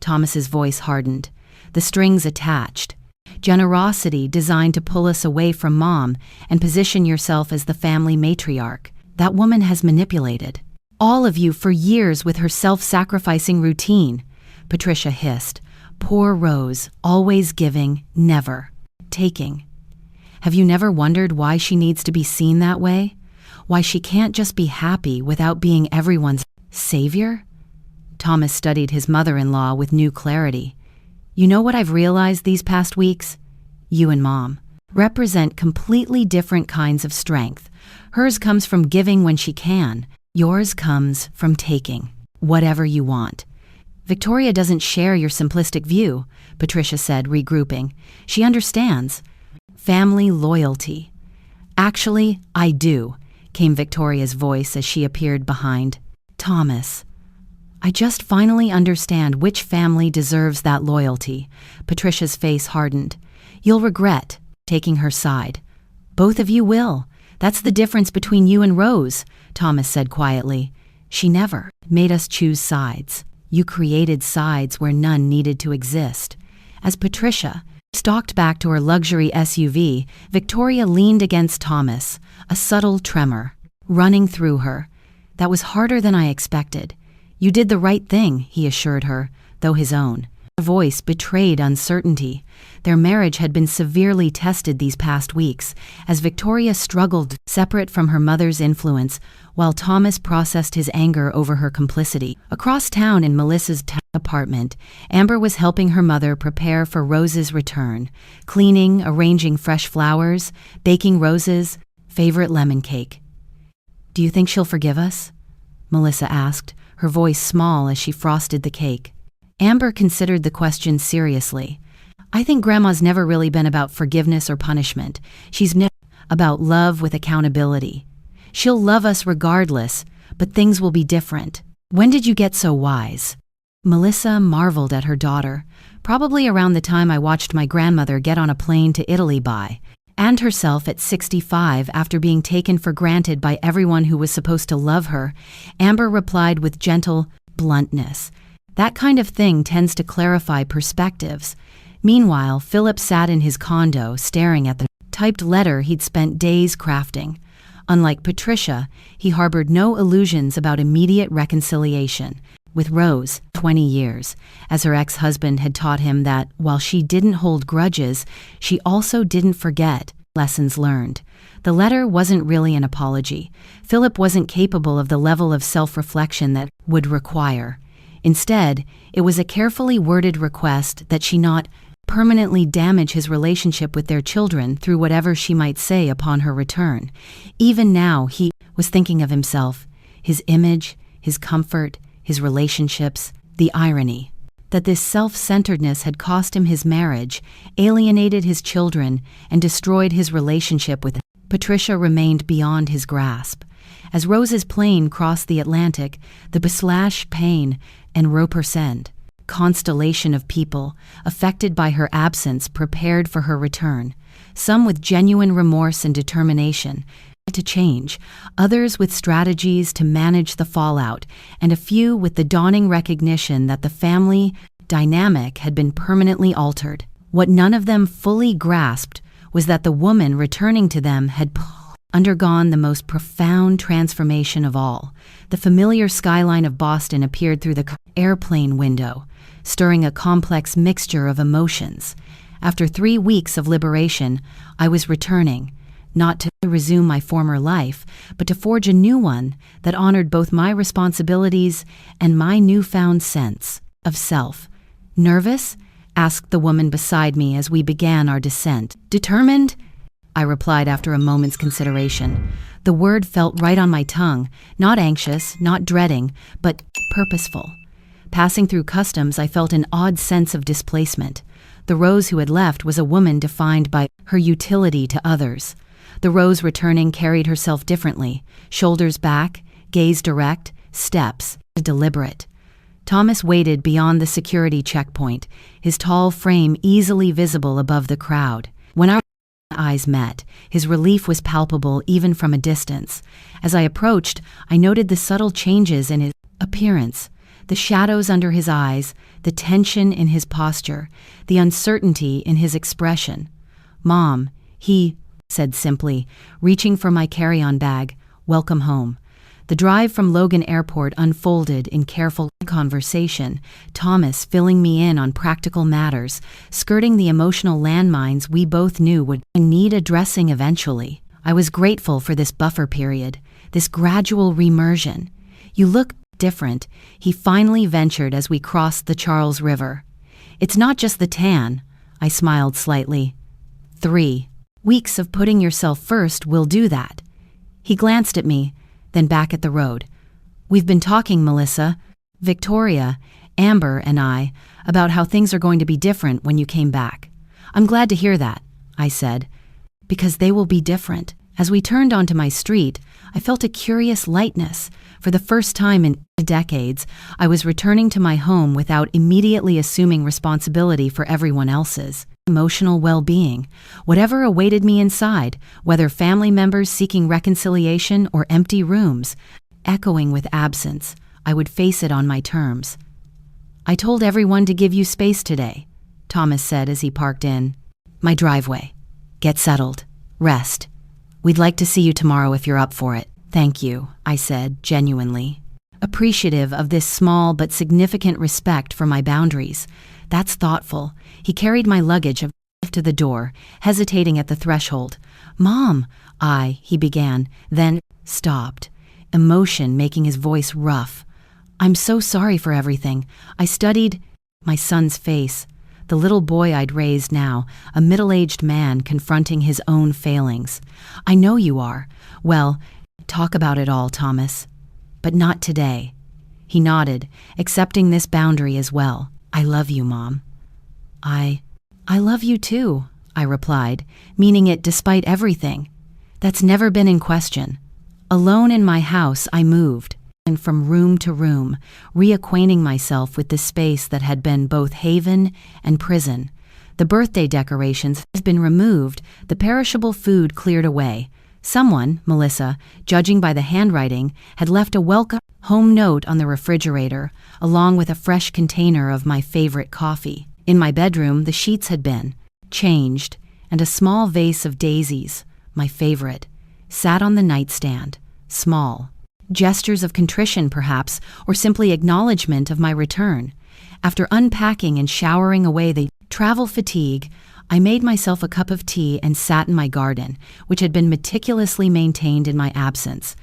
Thomas's voice hardened. "The strings attached. Generosity designed to pull us away from Mom and position yourself as the family matriarch. That woman has manipulated all of you for years with her self-sacrificing routine," Patricia hissed. "Poor Rose, always giving, never taking. Have you never wondered why she needs to be seen that way? Why she can't just be happy without being everyone's savior?" Thomas studied his mother-in-law with new clarity. "You know what I've realized these past weeks? You and Mom represent completely different kinds of strength. Hers comes from giving when she can. Yours comes from taking whatever you want." "Victoria doesn't share your simplistic view," Patricia said, regrouping. "She understands family loyalty." "Actually, I do," came Victoria's voice as she appeared behind Thomas. "I just finally understand which family deserves that loyalty." Patricia's face hardened. "You'll regret taking her side. Both of you will. That's the difference between you and Rose," Thomas said quietly. "She never made us choose sides. You created sides where none needed to exist." As Patricia stalked back to her luxury SUV, Victoria leaned against Thomas, a subtle tremor running through her. "That was harder than I expected. You did the right thing," he assured her, though his own voice betrayed uncertainty. Their marriage had been severely tested these past weeks, as Victoria struggled separate from her mother's influence, while Thomas processed his anger over her complicity. Across town in Melissa's apartment, Amber was helping her mother prepare for Rose's return, cleaning, arranging fresh flowers, baking Rose's favorite lemon cake. "Do you think she'll forgive us?" Melissa asked, her voice small as she frosted the cake. Amber considered the question seriously. "I think Grandma's never really been about forgiveness or punishment. She's about love with accountability. She'll love us regardless, but things will be different." "When did you get so wise?" Melissa marveled at her daughter. "Probably around the time I watched my grandmother get on a plane to Italy and herself at 65 after being taken for granted by everyone who was supposed to love her," Amber replied with gentle bluntness. "That kind of thing tends to clarify perspectives." Meanwhile, Philip sat in his condo staring at the typed letter he'd spent days crafting. Unlike Patricia, he harbored no illusions about immediate reconciliation with Rose, 20 years, as her ex-husband had taught him that, while she didn't hold grudges, she also didn't forget lessons learned. The letter wasn't really an apology. Philip wasn't capable of the level of self-reflection that would require. Instead, it was a carefully worded request that she not permanently damage his relationship with their children through whatever she might say upon her return. Even now, he was thinking of himself, his image, his comfort, his relationships, the irony that this self-centeredness had cost him his marriage, alienated his children, and destroyed his relationship with Patricia remained beyond his grasp. As Rose's plane crossed the Atlantic, the Beslash Pain and Ropersend constellation of people affected by her absence prepared for her return, some with genuine remorse and determination to change, others with strategies to manage the fallout, and a few with the dawning recognition that the family dynamic had been permanently altered. What none of them fully grasped was that the woman returning to them had undergone the most profound transformation of all. The familiar skyline of Boston appeared through the airplane window, stirring a complex mixture of emotions. After 3 weeks of liberation, I was returning, not to resume my former life, but to forge a new one that honored both my responsibilities and my newfound sense of self. "Nervous?" asked the woman beside me as we began our descent. "Determined?" I replied after a moment's consideration. The word felt right on my tongue, not anxious, not dreading, but purposeful. Passing through customs, I felt an odd sense of displacement. The Rose who had left was a woman defined by her utility to others. The Rose returning carried herself differently, shoulders back, gaze direct, steps deliberate. Thomas waited beyond the security checkpoint, his tall frame easily visible above the crowd. When our eyes met, his relief was palpable even from a distance. As I approached, I noted the subtle changes in his appearance, the shadows under his eyes, the tension in his posture, the uncertainty in his expression. "Mom," he said simply, reaching for my carry-on bag, "welcome home." The drive from Logan Airport unfolded in careful conversation, Thomas filling me in on practical matters, skirting the emotional landmines we both knew would need addressing eventually. I was grateful for this buffer period, this gradual reimmersion. "You look different," he finally ventured as we crossed the Charles River. "It's not just the tan," I smiled slightly. 3 weeks of putting yourself first will do that." He glanced at me, then back at the road. "We've been talking, Melissa, Victoria, Amber, and I, about how things are going to be different when you came back." "I'm glad to hear that," I said, "because they will be different." As we turned onto my street, I felt a curious lightness. For the first time in decades, I was returning to my home without immediately assuming responsibility for everyone else's emotional well-being. Whatever awaited me inside, whether family members seeking reconciliation or empty rooms, echoing with absence, I would face it on my terms. "I told everyone to give you space today," Thomas said as he parked in my driveway. "Get settled. Rest. We'd like to see you tomorrow if you're up for it." "Thank you," I said, genuinely appreciative of this small but significant respect for my boundaries. "That's thoughtful." He carried my luggage to the door, hesitating at the threshold. "Mom," he began, then stopped, emotion making his voice rough. "I'm so sorry for everything. I studied." My son's face, the little boy I'd raised now, a middle-aged man confronting his own failings. "I know you are. Well, talk about it all, Thomas. But not today." He nodded, accepting this boundary as well. "I love you, Mom." I love you too," I replied, meaning it despite everything. That's never been in question. Alone in my house, I moved, and from room to room, reacquainting myself with the space that had been both haven and prison. The birthday decorations had been removed, the perishable food cleared away. Someone, Melissa, judging by the handwriting, had left a welcome home note on the refrigerator, along with a fresh container of my favorite coffee. In my bedroom, the sheets had been changed, and a small vase of daisies, my favorite, sat on the nightstand, small. Gestures of contrition, perhaps, or simply acknowledgement of my return. After unpacking and showering away the travel fatigue, I made myself a cup of tea and sat in my garden, which had been meticulously maintained in my absence.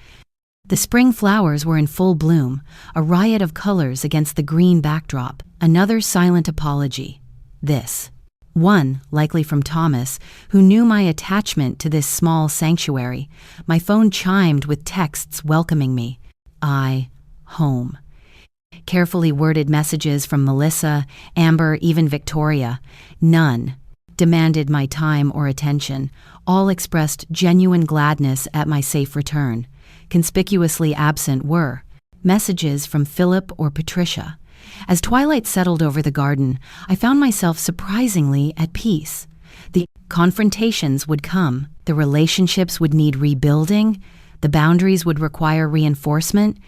The spring flowers were in full bloom, a riot of colors against the green backdrop. Another silent apology. This. One, likely from Thomas, who knew my attachment to this small sanctuary. My phone chimed with texts welcoming me. Home. Carefully worded messages from Melissa, Amber, even Victoria. None demanded my time or attention. All expressed genuine gladness at my safe return. Conspicuously absent were messages from Philip or Patricia. As twilight settled over the garden, I found myself surprisingly at peace. The confrontations would come. The relationships would need rebuilding. The boundaries would require reinforcement.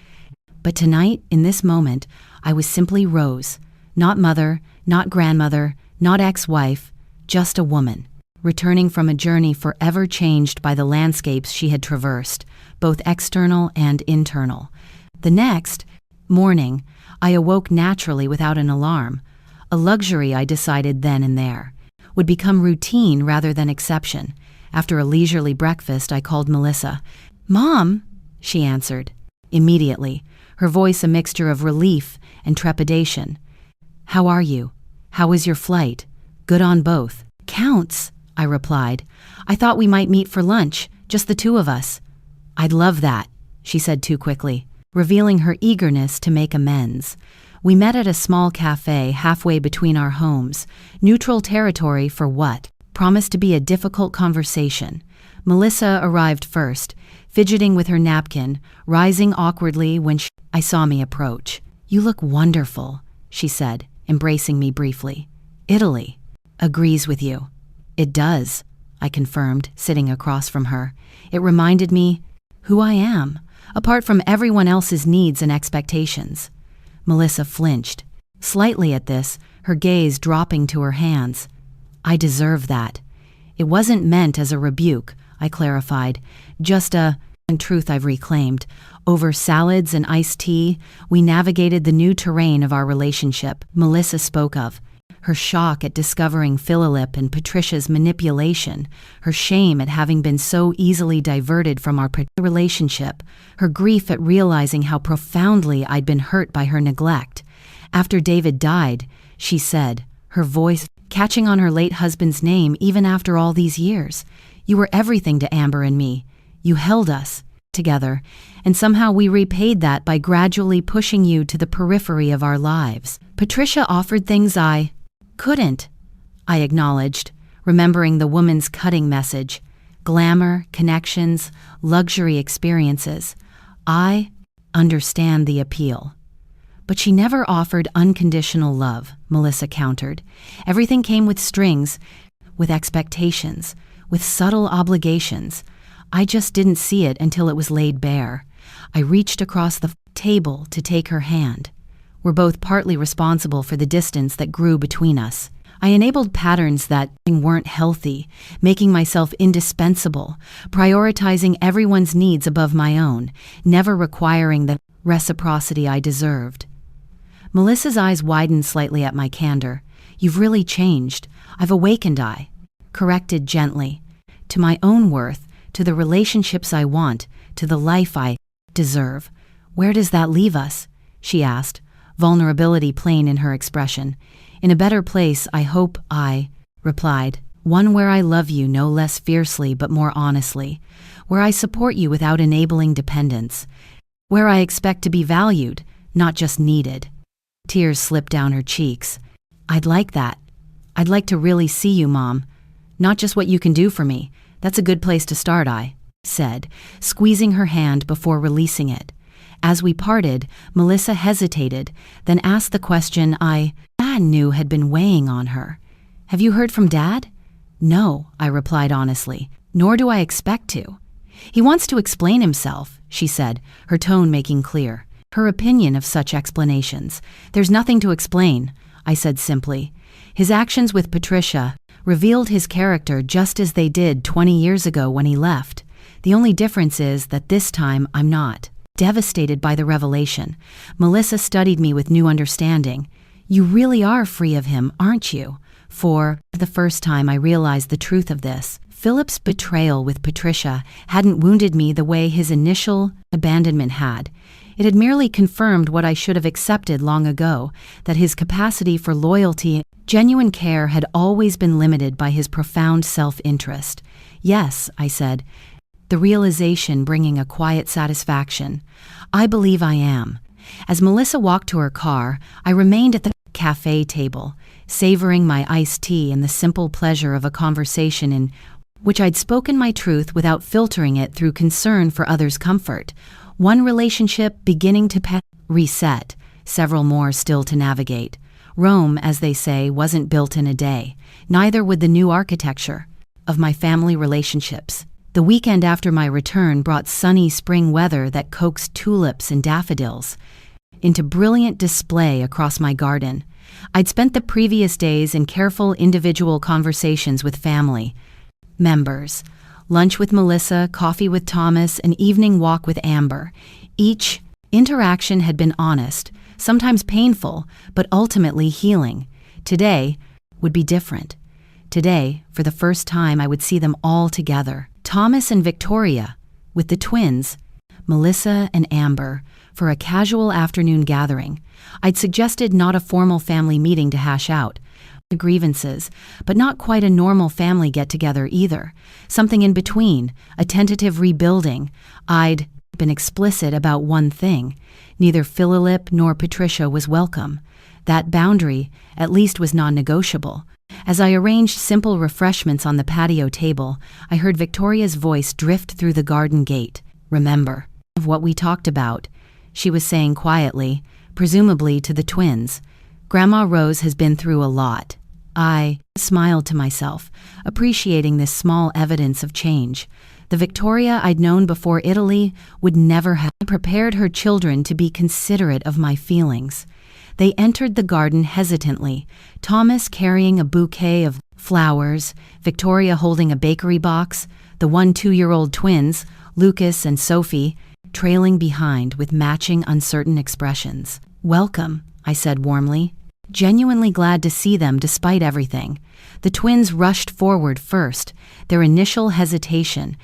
But tonight, in this moment, I was simply Rose. Not mother, not grandmother, not ex-wife, just a woman, returning from a journey forever changed by the landscapes she had traversed, both external and internal. The next morning, I awoke naturally without an alarm, a luxury I decided then and there, would become routine rather than exception. After a leisurely breakfast, I called Melissa. "Mom," she answered. Immediately, her voice a mixture of relief and trepidation. "How are you? How was your flight?" "Good on both." "Counts," I replied. "I thought we might meet for lunch, just the two of us." "I'd love that," she said too quickly, revealing her eagerness to make amends. We met at a small cafe halfway between our homes, neutral territory for what promised to be a difficult conversation. Melissa arrived first, fidgeting with her napkin, rising awkwardly when I saw me approach. "You look wonderful," she said, embracing me briefly. "Italy agrees with you." "It does," I confirmed, sitting across from her. It reminded me who I am, apart from everyone else's needs and expectations. Melissa flinched, slightly at this, her gaze dropping to her hands. "I deserve that." "It wasn't meant as a rebuke," I clarified, "just in truth I've reclaimed. Over salads and iced tea, we navigated the new terrain of our relationship Melissa spoke of. Her shock at discovering Philip and Patricia's manipulation, her shame at having been so easily diverted from our relationship, her grief at realizing how profoundly I'd been hurt by her neglect. After David died, she said, her voice catching on her late husband's name even after all these years, "You were everything to Amber and me. You held us together, and somehow we repaid that by gradually pushing you to the periphery of our lives. Patricia offered things I couldn't," I acknowledged, remembering the woman's cutting message. Glamour, connections, luxury experiences. I understand the appeal. "But she never offered unconditional love," Melissa countered. "Everything came with strings, with expectations, with subtle obligations. I just didn't see it until it was laid bare." I reached across the table to take her hand. We're both partly responsible for the distance that grew between us. I enabled patterns that weren't healthy, making myself indispensable, prioritizing everyone's needs above my own, never requiring the reciprocity I deserved. Melissa's eyes widened slightly at my candor. "You've really changed. I've awakened," I corrected gently. "To my own worth, to the relationships I want, to the life I deserve." "Where does that leave us?" she asked, vulnerability plain in her expression. "In a better place, I hope," I replied. "One where I love you no less fiercely but more honestly, where I support you without enabling dependence, where I expect to be valued, not just needed." Tears slipped down her cheeks. "I'd like that. I'd like to really see you, Mom. Not just what you can do for me. That's a good place to start," I said, squeezing her hand before releasing it. As we parted, Melissa hesitated, then asked the question I knew had been weighing on her. "Have you heard from Dad?" "No," I replied honestly, "nor do I expect to." "He wants to explain himself," she said, her tone making clear her opinion of such explanations. "There's nothing to explain," I said simply. "His actions with Patricia revealed his character just as they did 20 years ago when he left. The only difference is that this time I'm not." Devastated by the revelation, Melissa studied me with new understanding. "You really are free of him, aren't you?" For the first time I realized the truth of this. Philip's betrayal with Patricia hadn't wounded me the way his initial abandonment had. It had merely confirmed what I should have accepted long ago, that his capacity for loyalty, genuine care had always been limited by his profound self-interest. "Yes," I said, the realization bringing a quiet satisfaction. "I believe I am." As Melissa walked to her car, I remained at the cafe table, savoring my iced tea and the simple pleasure of a conversation in which I'd spoken my truth without filtering it through concern for others' comfort. One relationship beginning to reset, several more still to navigate. Rome, as they say, wasn't built in a day. Neither would the new architecture of my family relationships. The weekend after my return brought sunny spring weather that coaxed tulips and daffodils into brilliant display across my garden. I'd spent the previous days in careful individual conversations with family members. Lunch with Melissa, coffee with Thomas, an evening walk with Amber. Each interaction had been honest, sometimes painful, but ultimately healing. Today would be different. Today, for the first time, I would see them all together. Thomas and Victoria, with the twins, Melissa and Amber, for a casual afternoon gathering. I'd suggested not a formal family meeting to hash out the grievances, but not quite a normal family get-together either. Something in between, a tentative rebuilding. I'd been explicit about one thing. Neither Philip nor Patricia was welcome. That boundary, at least, was non-negotiable. As I arranged simple refreshments on the patio table, I heard Victoria's voice drift through the garden gate. "Remember of what we talked about," she was saying quietly, presumably to the twins. "Grandma Rose has been through a lot." I smiled to myself, appreciating this small evidence of change. The Victoria I'd known before Italy would never have prepared her children to be considerate of my feelings. They entered the garden hesitantly, Thomas carrying a bouquet of flowers, Victoria holding a bakery box, the 1-2-year-old twins, Lucas and Sophie, trailing behind with matching uncertain expressions. "Welcome," I said warmly, genuinely glad to see them despite everything. The twins rushed forward first, their initial hesitation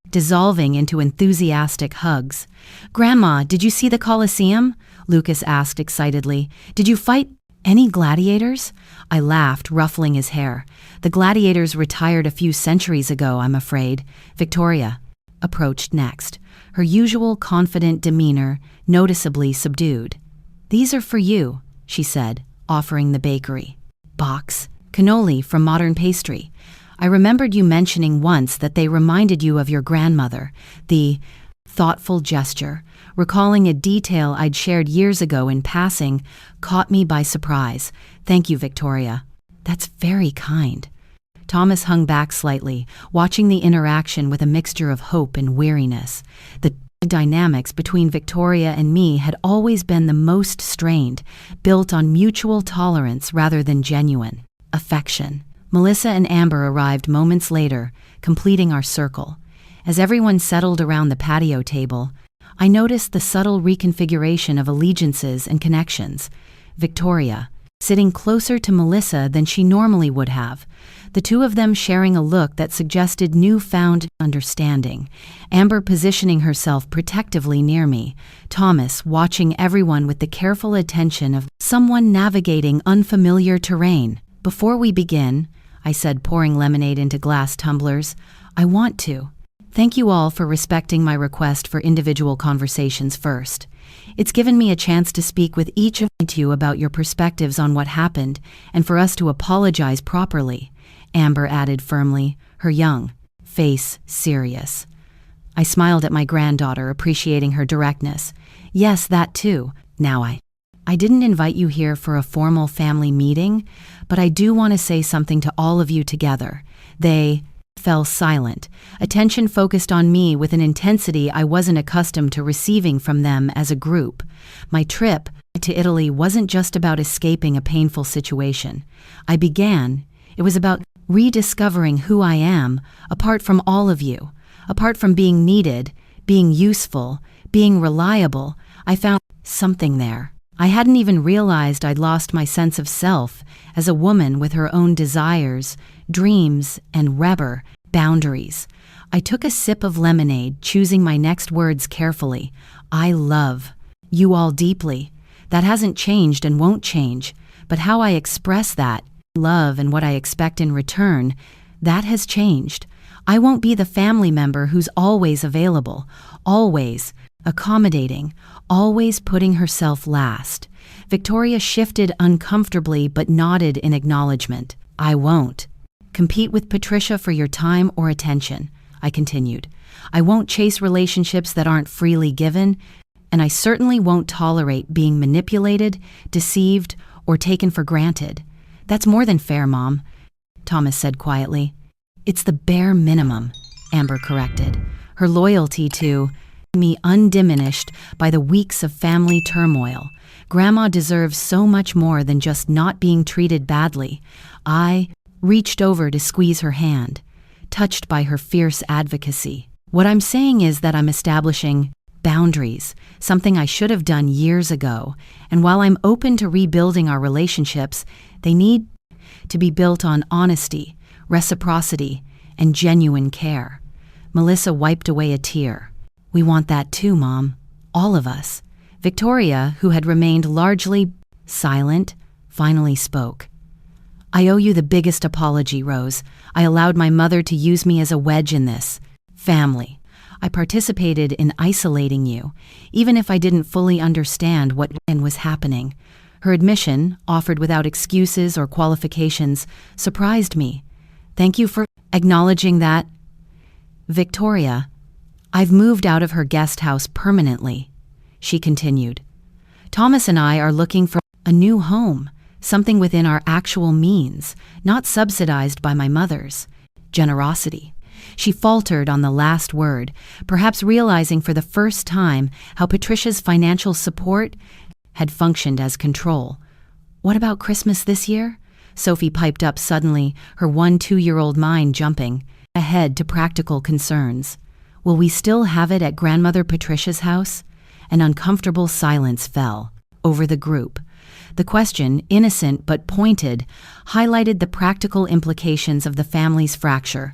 dissolving into enthusiastic hugs. "Grandma, did you see the Colosseum?" Lucas asked excitedly. "Did you fight any gladiators?" I laughed, ruffling his hair. "The gladiators retired a few centuries ago, I'm afraid." Victoria approached next, her usual confident demeanor noticeably subdued. "These are for you," she said, offering the bakery box. "Cannoli from Modern Pastry. I remembered you mentioning once that they reminded you of your grandmother." The thoughtful gesture, recalling a detail I'd shared years ago in passing, caught me by surprise. "Thank you, Victoria." "That's very kind." Thomas hung back slightly, watching the interaction with a mixture of hope and weariness. The dynamics between Victoria and me had always been the most strained, built on mutual tolerance rather than genuine affection. Melissa and Amber arrived moments later, completing our circle. As everyone settled around the patio table, I noticed the subtle reconfiguration of allegiances and connections. Victoria, sitting closer to Melissa than she normally would have, the two of them sharing a look that suggested newfound understanding. Amber positioning herself protectively near me, Thomas watching everyone with the careful attention of someone navigating unfamiliar terrain. "Before we begin," I said, pouring lemonade into glass tumblers, "I want to thank you all for respecting my request for individual conversations first. It's given me a chance to speak with each of you about your perspectives on what happened and for us to apologize properly," Amber added firmly, her young face serious. I smiled at my granddaughter, appreciating her directness. "Yes, that too. Now I didn't invite you here for a formal family meeting, but I do want to say something to all of you together." They fell silent, attention focused on me with an intensity I wasn't accustomed to receiving from them as a group. My trip to Italy wasn't just about escaping a painful situation. It was about rediscovering who I am, apart from all of you. Apart from being needed, being useful, being reliable, I found something there. I hadn't even realized I'd lost my sense of self as a woman with her own desires, dreams, and boundaries. I took a sip of lemonade, choosing my next words carefully. "I love you all deeply. That hasn't changed and won't change, but how I express that love and what I expect in return, that has changed. I won't be the family member who's always available, always accommodating, always putting herself last." Victoria shifted uncomfortably but nodded in acknowledgement. "I won't compete with Patricia for your time or attention," I continued. "I won't chase relationships that aren't freely given, and I certainly won't tolerate being manipulated, deceived, or taken for granted." "That's more than fair, Mom," Thomas said quietly. "It's the bare minimum," Amber corrected, her loyalty to me undiminished by the weeks of family turmoil. "Grandma deserves so much more than just not being treated badly." I reached over to squeeze her hand, touched by her fierce advocacy. "What I'm saying is that I'm establishing boundaries, something I should have done years ago, and while I'm open to rebuilding our relationships, they need to be built on honesty, reciprocity, and genuine care. Melissa wiped away a tear. We want that too, Mom. All of us. Victoria, who had remained largely silent, finally spoke. I owe you the biggest apology, Rose. I allowed my mother to use me as a wedge in this family. I participated in isolating you, even if I didn't fully understand what was happening. Her admission, offered without excuses or qualifications, surprised me. Thank you for acknowledging that. Victoria, I've moved out of her guest house permanently, she continued. Thomas and I are looking for a new home, something within our actual means, not subsidized by my mother's generosity. She faltered on the last word, perhaps realizing for the first time how Patricia's financial support had functioned as control. What about Christmas this year? Sophie piped up suddenly, her 2-year-old mind jumping ahead to practical concerns. Will we still have it at Grandmother Patricia's house? An uncomfortable silence fell over the group. The question, innocent but pointed, highlighted the practical implications of the family's fracture.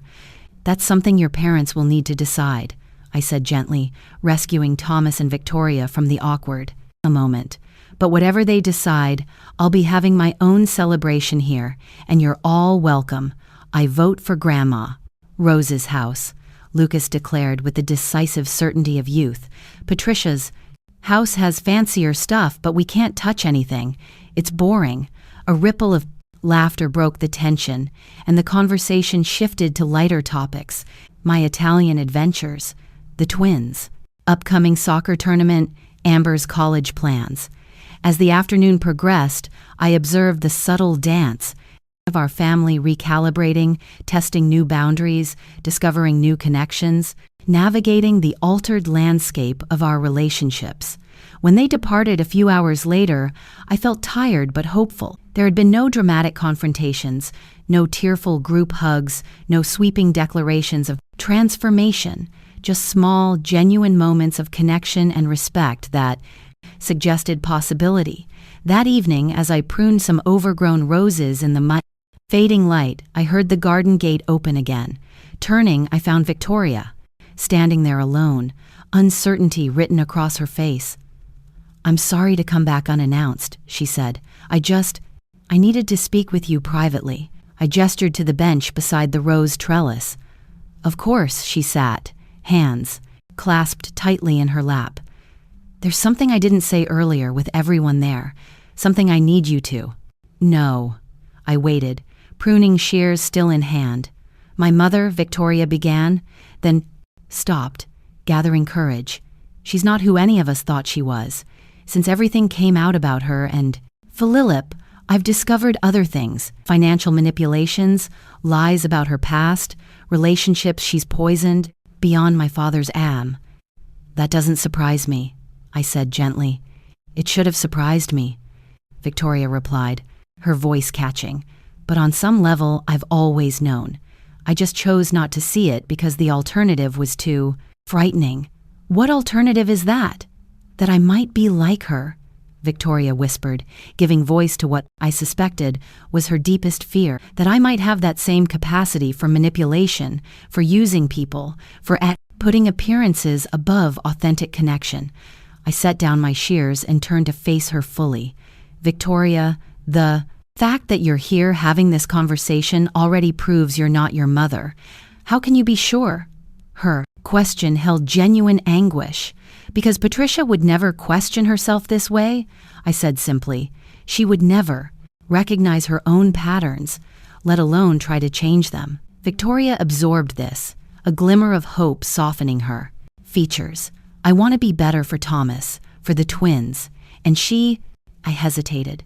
That's something your parents will need to decide, I said gently, rescuing Thomas and Victoria from the awkward moment. But whatever they decide, I'll be having my own celebration here, and you're all welcome. I vote for Grandma. Rose's house, Lucas declared with the decisive certainty of youth. Patricia's house has fancier stuff, but we can't touch anything. It's boring. A ripple of laughter broke the tension, and the conversation shifted to lighter topics. My Italian adventures, the twins, upcoming soccer tournament, Amber's college plans. As the afternoon progressed, I observed the subtle dance of our family recalibrating, testing new boundaries, discovering new connections, navigating the altered landscape of our relationships. When they departed a few hours later, I felt tired but hopeful. There had been no dramatic confrontations, no tearful group hugs, no sweeping declarations of transformation, just small, genuine moments of connection and respect that suggested possibility. That evening, as I pruned some overgrown roses in the fading light, I heard the garden gate open again. Turning, I found Victoria, standing there alone, uncertainty written across her face. I'm sorry to come back unannounced, she said. I needed to speak with you privately. I gestured to the bench beside the rose trellis. Of course, she sat, hands clasped tightly in her lap. There's something I didn't say earlier with everyone there, something I need you to. No. I waited, pruning shears still in hand. My mother, Victoria began, then stopped, gathering courage. She's not who any of us thought she was. Since everything came out about her and Philip, I've discovered other things, financial manipulations, lies about her past, relationships she's poisoned, beyond my father's am. That doesn't surprise me, I said gently. It should have surprised me, Victoria replied, her voice catching. But on some level, I've always known. I just chose not to see it because the alternative was too frightening. What alternative is that? That I might be like her, Victoria whispered, giving voice to what I suspected was her deepest fear, that I might have that same capacity for manipulation, for using people, for putting appearances above authentic connection. I set down my shears and turned to face her fully. Victoria, the fact that you're here having this conversation already proves you're not your mother. How can you be sure? Her question held genuine anguish. Because Patricia would never question herself this way, I said simply. She would never recognize her own patterns, let alone try to change them. Victoria absorbed this, a glimmer of hope softening her features. I want to be better for Thomas, for the twins, and I hesitated.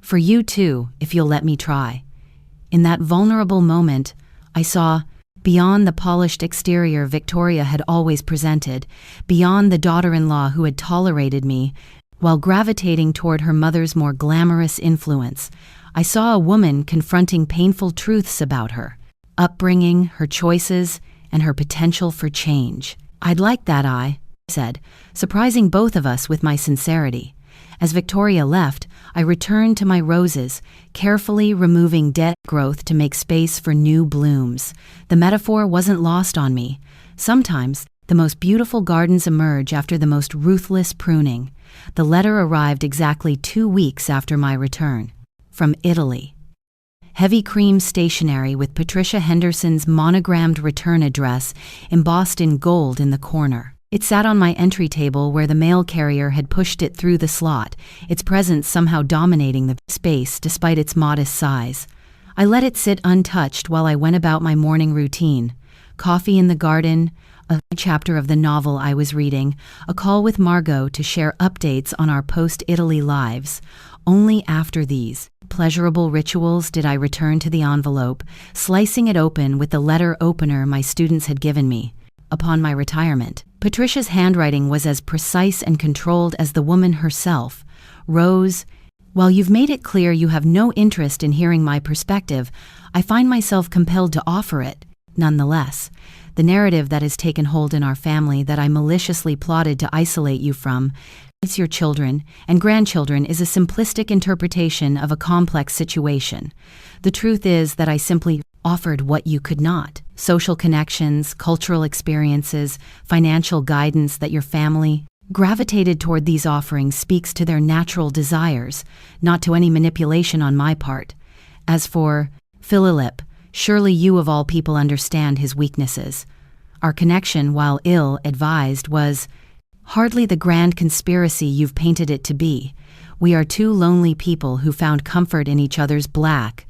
For you too, if you'll let me try. In that vulnerable moment, I saw beyond the polished exterior Victoria had always presented, beyond the daughter-in-law who had tolerated me, while gravitating toward her mother's more glamorous influence, I saw a woman confronting painful truths about her upbringing, her choices, and her potential for change. I'd like that, I said, surprising both of us with my sincerity. As Victoria left, I returned to my roses, carefully removing dead growth to make space for new blooms. The metaphor wasn't lost on me. Sometimes, the most beautiful gardens emerge after the most ruthless pruning. The letter arrived exactly 2 weeks after my return. From Italy. Heavy cream stationery with Patricia Henderson's monogrammed return address embossed in gold in the corner. It sat on my entry table where the mail carrier had pushed it through the slot, its presence somehow dominating the space despite its modest size. I let it sit untouched while I went about my morning routine. Coffee in the garden, a chapter of the novel I was reading, a call with Margot to share updates on our post-Italy lives. Only after these pleasurable rituals did I return to the envelope, slicing it open with the letter opener my students had given me. Upon my retirement, Patricia's handwriting was as precise and controlled as the woman herself. Rose, while you've made it clear you have no interest in hearing my perspective, I find myself compelled to offer it. Nonetheless, the narrative that has taken hold in our family that I maliciously plotted to isolate you from, it's your children and grandchildren, is a simplistic interpretation of a complex situation. The truth is that I simply offered what you could not. Social connections, cultural experiences, financial guidance that your family gravitated toward. These offerings speaks to their natural desires, not to any manipulation on my part. As for Philip, surely you of all people understand his weaknesses. Our connection, while ill-advised, was hardly the grand conspiracy you've painted it to be. We are two lonely people who found comfort in each other's black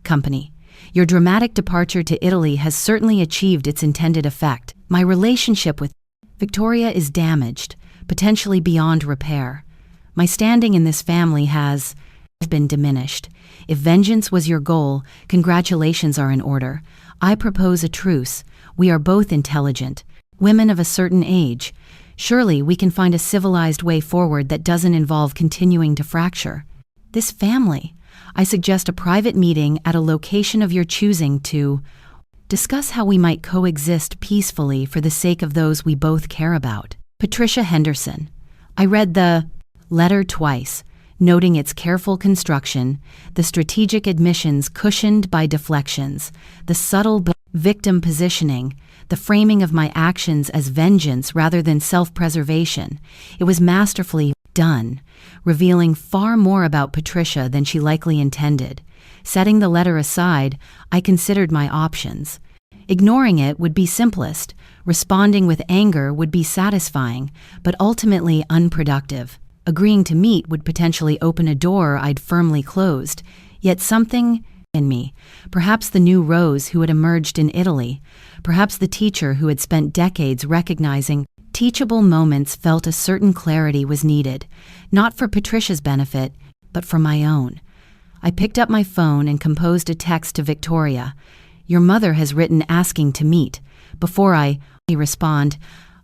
company. Your dramatic departure to Italy has certainly achieved its intended effect. My relationship with Victoria is damaged, potentially beyond repair. My standing in this family has been diminished. If vengeance was your goal, congratulations are in order. I propose a truce. We are both intelligent, women of a certain age. Surely we can find a civilized way forward that doesn't involve continuing to fracture this family. I suggest a private meeting at a location of your choosing to discuss how we might coexist peacefully for the sake of those we both care about. Patricia Henderson. I read the letter twice, noting its careful construction, the strategic admissions cushioned by deflections, the subtle victim positioning, the framing of my actions as vengeance rather than self-preservation. It was masterfully done, revealing far more about Patricia than she likely intended. Setting the letter aside, I considered my options. Ignoring it would be simplest. Responding with anger would be satisfying, but ultimately unproductive. Agreeing to meet would potentially open a door I'd firmly closed. Yet something in me, perhaps the new Rose who had emerged in Italy, perhaps the teacher who had spent decades recognizing teachable moments, felt a certain clarity was needed, not for Patricia's benefit, but for my own. I picked up my phone and composed a text to Victoria. Your mother has written asking to meet. Before I respond,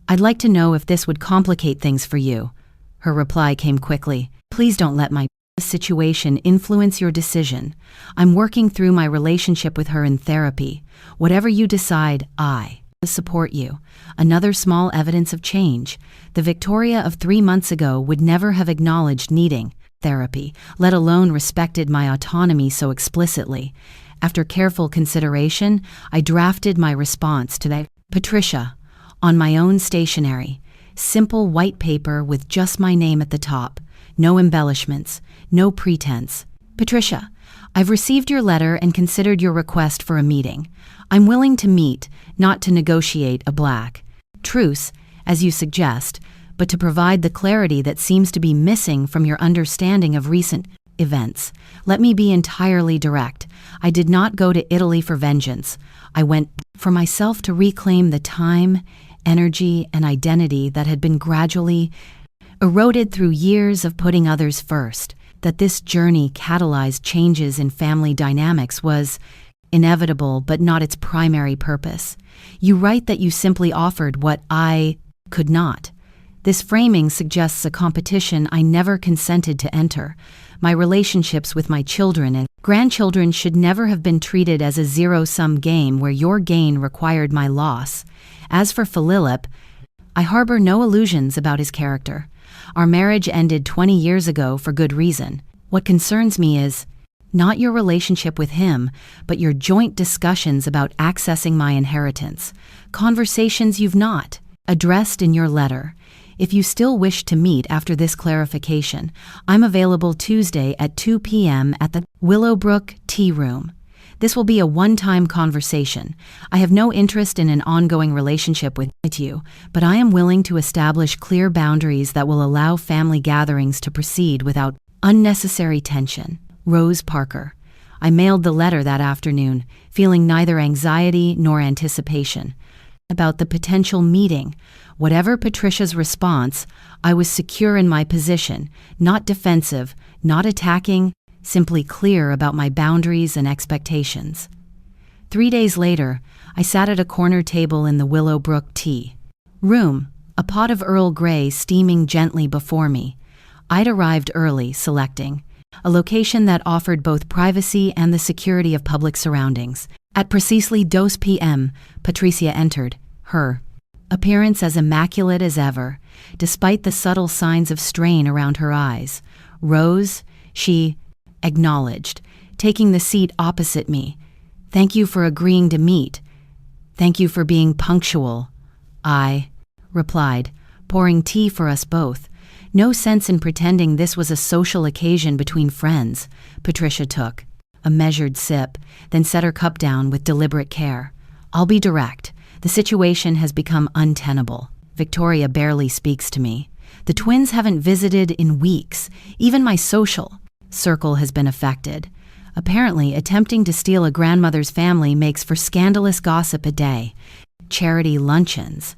I'd like to know if this would complicate things for you. Her reply came quickly. Please don't let my situation influence your decision. I'm working through my relationship with her in therapy. Whatever you decide, I support you. Another small evidence of change. The Victoria of 3 months ago would never have acknowledged needing therapy, let alone respected my autonomy so explicitly. After careful consideration, I drafted my response to that. Patricia, on my own stationery, simple white paper with just my name at the top, no embellishments, no pretense. Patricia, I've received your letter and considered your request for a meeting. I'm willing to meet, not to negotiate a black truce, as you suggest, but to provide the clarity that seems to be missing from your understanding of recent events. Let me be entirely direct. I did not go to Italy for vengeance. I went for myself to reclaim the time, energy, and identity that had been gradually eroded through years of putting others first. That this journey catalyzed changes in family dynamics was inevitable, but not its primary purpose. You write that you simply offered what I could not. This framing suggests a competition I never consented to enter. My relationships with my children and grandchildren should never have been treated as a zero-sum game where your gain required my loss. As for Philip, I harbor no illusions about his character. Our marriage ended 20 years ago for good reason. What concerns me is not your relationship with him, but your joint discussions about accessing my inheritance, conversations you've not addressed in your letter. If you still wish to meet after this clarification, I'm available Tuesday at 2 p.m. at the Willowbrook Tea Room. This will be a one-time conversation. I have no interest in an ongoing relationship with you, but I am willing to establish clear boundaries that will allow family gatherings to proceed without unnecessary tension. Rose Parker. I mailed the letter that afternoon, feeling neither anxiety nor anticipation about the potential meeting. Whatever Patricia's response, I was secure in my position, not defensive, not attacking, simply clear about my boundaries and expectations. 3 days later, I sat at a corner table in the Willowbrook Tea Room, a pot of Earl Grey steaming gently before me. I'd arrived early, selecting a location that offered both privacy and the security of public surroundings. At precisely 2 p.m., Patricia entered, her appearance as immaculate as ever, despite the subtle signs of strain around her eyes. Rose, she acknowledged, taking the seat opposite me. Thank you for agreeing to meet. Thank you for being punctual. I replied, pouring tea for us both. No sense in pretending this was a social occasion between friends. Patricia took a measured sip, then set her cup down with deliberate care. I'll be direct. The situation has become untenable. Victoria barely speaks to me. The twins haven't visited in weeks. Even my social circle has been affected. Apparently, attempting to steal a grandmother's family makes for scandalous gossip a day. Charity luncheons.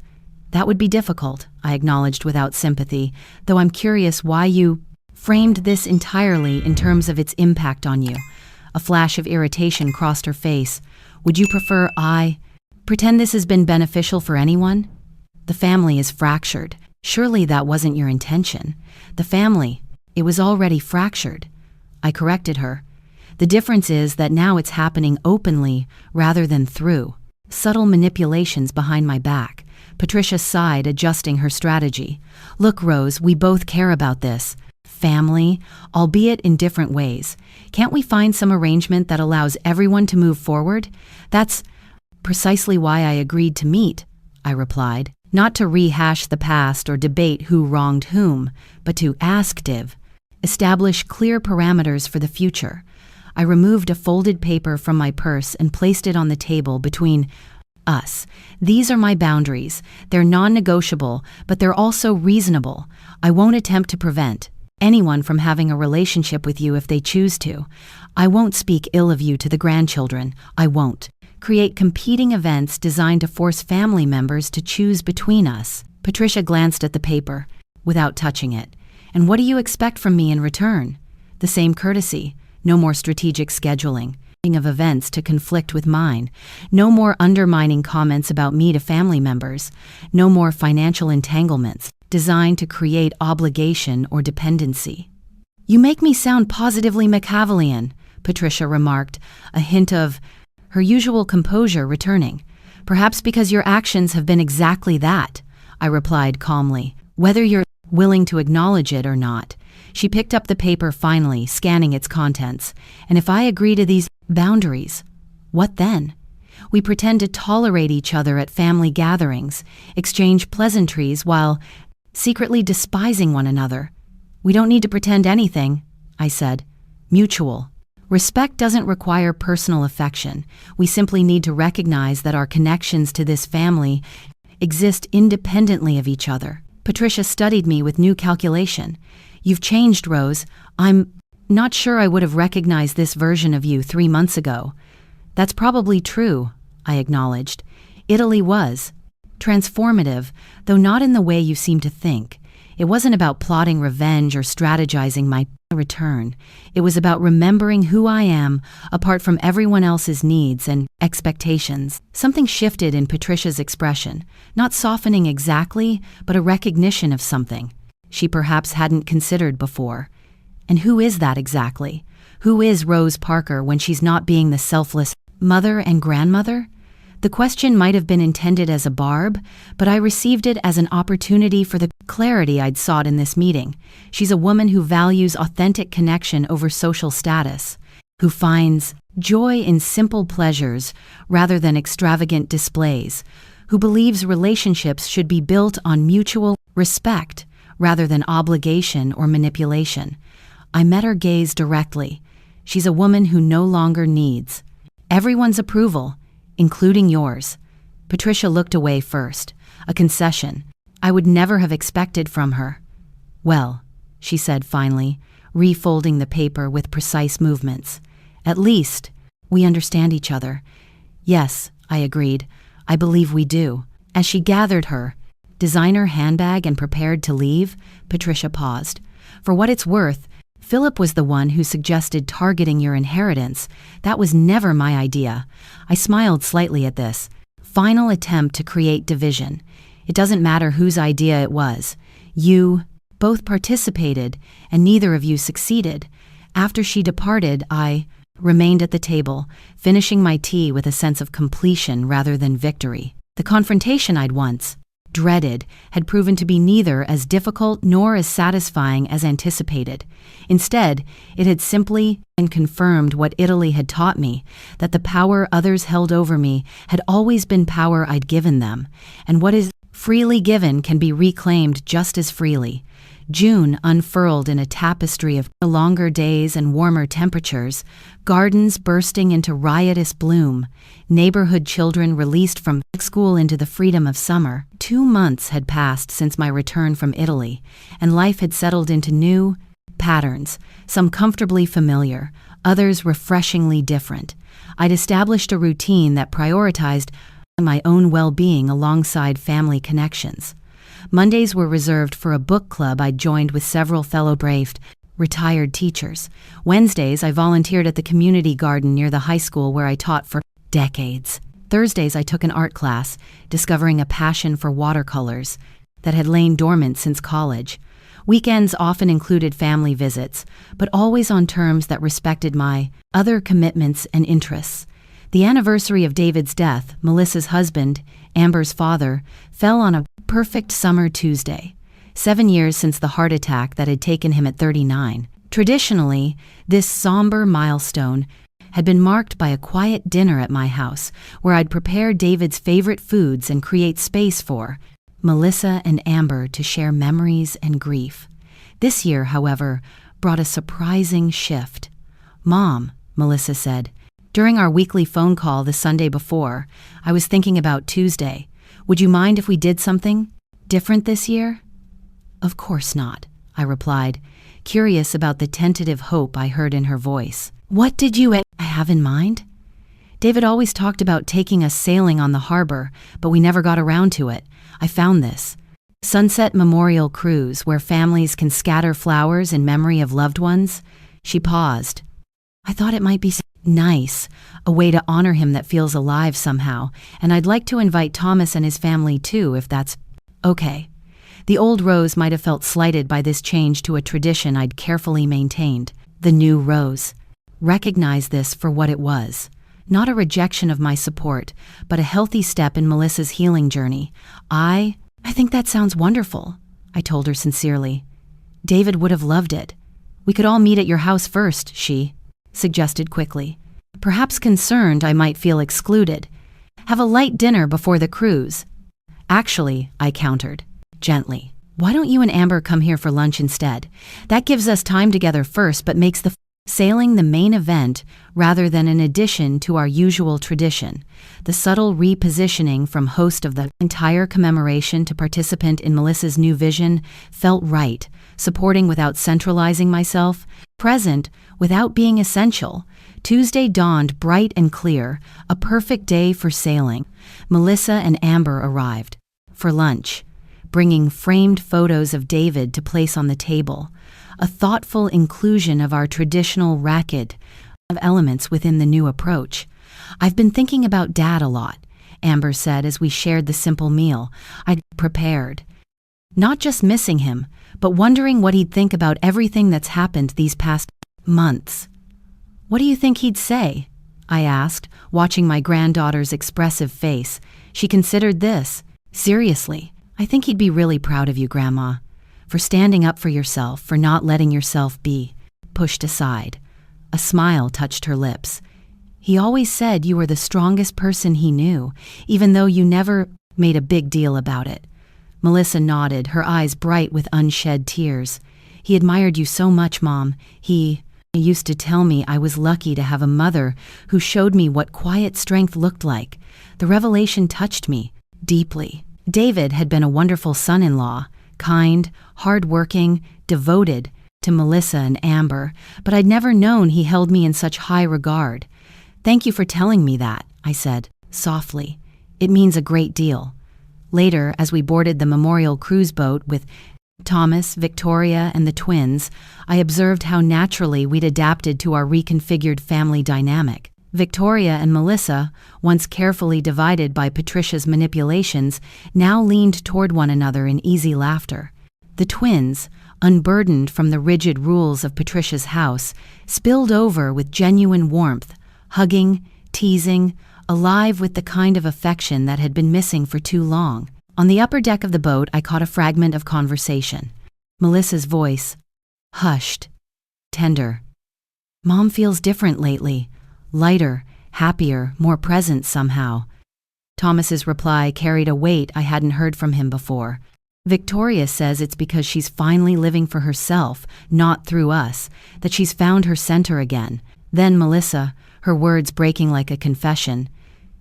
That would be difficult, I acknowledged without sympathy, though I'm curious why you framed this entirely in terms of its impact on you. A flash of irritation crossed her face. Would you prefer I pretend this has been beneficial for anyone? The family is fractured. Surely that wasn't your intention. The family, it was already fractured. I corrected her. The difference is that now it's happening openly rather than through subtle manipulations behind my back. Patricia sighed, adjusting her strategy. Look, Rose, we both care about this family, albeit in different ways. Can't we find some arrangement that allows everyone to move forward? That's precisely why I agreed to meet, I replied. Not to rehash the past or debate who wronged whom, but to establish clear parameters for the future. I removed a folded paper from my purse and placed it on the table between us. These are my boundaries. They're non-negotiable, but they're also reasonable. I won't attempt to prevent anyone from having a relationship with you if they choose to. I won't speak ill of you to the grandchildren. I won't create competing events designed to force family members to choose between us. Patricia glanced at the paper without touching it. And what do you expect from me in return? The same courtesy. No more strategic scheduling of events to conflict with mine. No more undermining comments about me to family members. No more financial entanglements designed to create obligation or dependency. You make me sound positively Machiavellian, Patricia remarked, a hint of her usual composure returning. Perhaps because your actions have been exactly that, I replied calmly, whether you're willing to acknowledge it or not. She picked up the paper finally, scanning its contents. And if I agree to these boundaries, what then? We pretend to tolerate each other at family gatherings, exchange pleasantries while secretly despising one another. We don't need to pretend anything, I said. Mutual. Respect doesn't require personal affection. We simply need to recognize that our connections to this family exist independently of each other. Patricia studied me with new calculation. You've changed, Rose. I'm not sure I would have recognized this version of you 3 months ago. That's probably true, I acknowledged. Italy was transformative, though not in the way you seem to think. It wasn't about plotting revenge or strategizing my return. It was about remembering who I am apart from everyone else's needs and expectations. Something shifted in Patricia's expression, not softening exactly, but a recognition of something she perhaps hadn't considered before. And who is that exactly? Who is Rose Parker when she's not being the selfless mother and grandmother? The question might have been intended as a barb, but I received it as an opportunity for the clarity I'd sought in this meeting. She's a woman who values authentic connection over social status, who finds joy in simple pleasures rather than extravagant displays, who believes relationships should be built on mutual respect rather than obligation or manipulation. I met her gaze directly. She's a woman who no longer needs everyone's approval, including yours. Patricia looked away first, a concession I would never have expected from her. Well, she said finally, refolding the paper with precise movements. At least, we understand each other. Yes, I agreed. I believe we do. As she gathered her designer handbag and prepared to leave, Patricia paused. For what it's worth, Philip was the one who suggested targeting your inheritance. That was never my idea. I smiled slightly at this final attempt to create division. It doesn't matter whose idea it was. You both participated, and neither of you succeeded. After she departed, I remained at the table, finishing my tea with a sense of completion rather than victory. The confrontation I'd once dreaded had proven to be neither as difficult nor as satisfying as anticipated. Instead, it had simply confirmed what Italy had taught me, that the power others held over me had always been power I'd given them, and what is freely given can be reclaimed just as freely. June unfurled in a tapestry of longer days and warmer temperatures, gardens bursting into riotous bloom, neighborhood children released from school into the freedom of summer. 2 months had passed since my return from Italy, and life had settled into new patterns, some comfortably familiar, others refreshingly different. I'd established a routine that prioritized my own well-being alongside family connections. Mondays were reserved for a book club I'd joined with several fellow braved, retired teachers. Wednesdays, I volunteered at the community garden near the high school where I taught for decades. Thursdays, I took an art class, discovering a passion for watercolors that had lain dormant since college. Weekends often included family visits, but always on terms that respected my other commitments and interests. The anniversary of David's death, Melissa's husband, Amber's father, fell on a perfect summer Tuesday, 7 years since the heart attack that had taken him at 39. Traditionally, this somber milestone had been marked by a quiet dinner at my house, where I'd prepare David's favorite foods and create space for Melissa and Amber to share memories and grief. This year, however, brought a surprising shift. "Mom," Melissa said, during our weekly phone call the Sunday before, I was thinking about Tuesday. "Would you mind if we did something different this year?" "Of course not," I replied, curious about the tentative hope I heard in her voice. "What did you have in mind?" "David always talked about taking us sailing on the harbor, but we never got around to it. I found this Sunset Memorial Cruise where families can scatter flowers in memory of loved ones." She paused. "I thought it might be nice, a way to honor him that feels alive somehow, and I'd like to invite Thomas and his family too, if that's okay." The old Rose might have felt slighted by this change to a tradition I'd carefully maintained. The new Rose recognized this for what it was. Not a rejection of my support, but a healthy step in Melissa's healing journey. I think that sounds wonderful," I told her sincerely. "David would have loved it. We could all meet at your house first," she suggested quickly. Perhaps concerned I might feel excluded. "Have a light dinner before the cruise." "Actually," I countered, gently, "why don't you and Amber come here for lunch instead? That gives us time together first but makes the sailing the main event rather than an addition to our usual tradition." The subtle repositioning from host of the entire commemoration to participant in Melissa's new vision felt right, supporting without centralizing myself, present without being essential. Tuesday dawned bright and clear, a perfect day for sailing. Melissa and Amber arrived for lunch, bringing framed photos of David to place on the table, a thoughtful inclusion of our traditional racket of elements within the new approach. "I've been thinking about Dad a lot," Amber said as we shared the simple meal I'd prepared. "Not just missing him, but wondering what he'd think about everything that's happened these past months." "What do you think he'd say?" I asked, watching my granddaughter's expressive face. She considered this. Seriously, I think he'd be really proud of you, Grandma, for standing up for yourself, for not letting yourself be pushed aside. A smile touched her lips. He always said you were the strongest person he knew, even though you never made a big deal about it. Melissa nodded, her eyes bright with unshed tears. He admired you so much, Mom. He used to tell me I was lucky to have a mother who showed me what quiet strength looked like. The revelation touched me deeply. David had been a wonderful son-in-law, kind, hard-working, devoted to Melissa and Amber, but I'd never known he held me in such high regard. Thank you for telling me that, I said, softly. It means a great deal. Later, as we boarded the memorial cruise boat with Thomas, Victoria, and the twins, I observed how naturally we'd adapted to our reconfigured family dynamic. Victoria and Melissa, once carefully divided by Patricia's manipulations, now leaned toward one another in easy laughter. The twins, unburdened from the rigid rules of Patricia's house, spilled over with genuine warmth, hugging, teasing, alive with the kind of affection that had been missing for too long. On the upper deck of the boat, I caught a fragment of conversation. Melissa's voice, hushed, tender. Mom feels different lately. Lighter, happier, more present somehow. Thomas's reply carried a weight I hadn't heard from him before. Victoria says it's because she's finally living for herself, not through us, that she's found her center again. Then Melissa, her words breaking like a confession.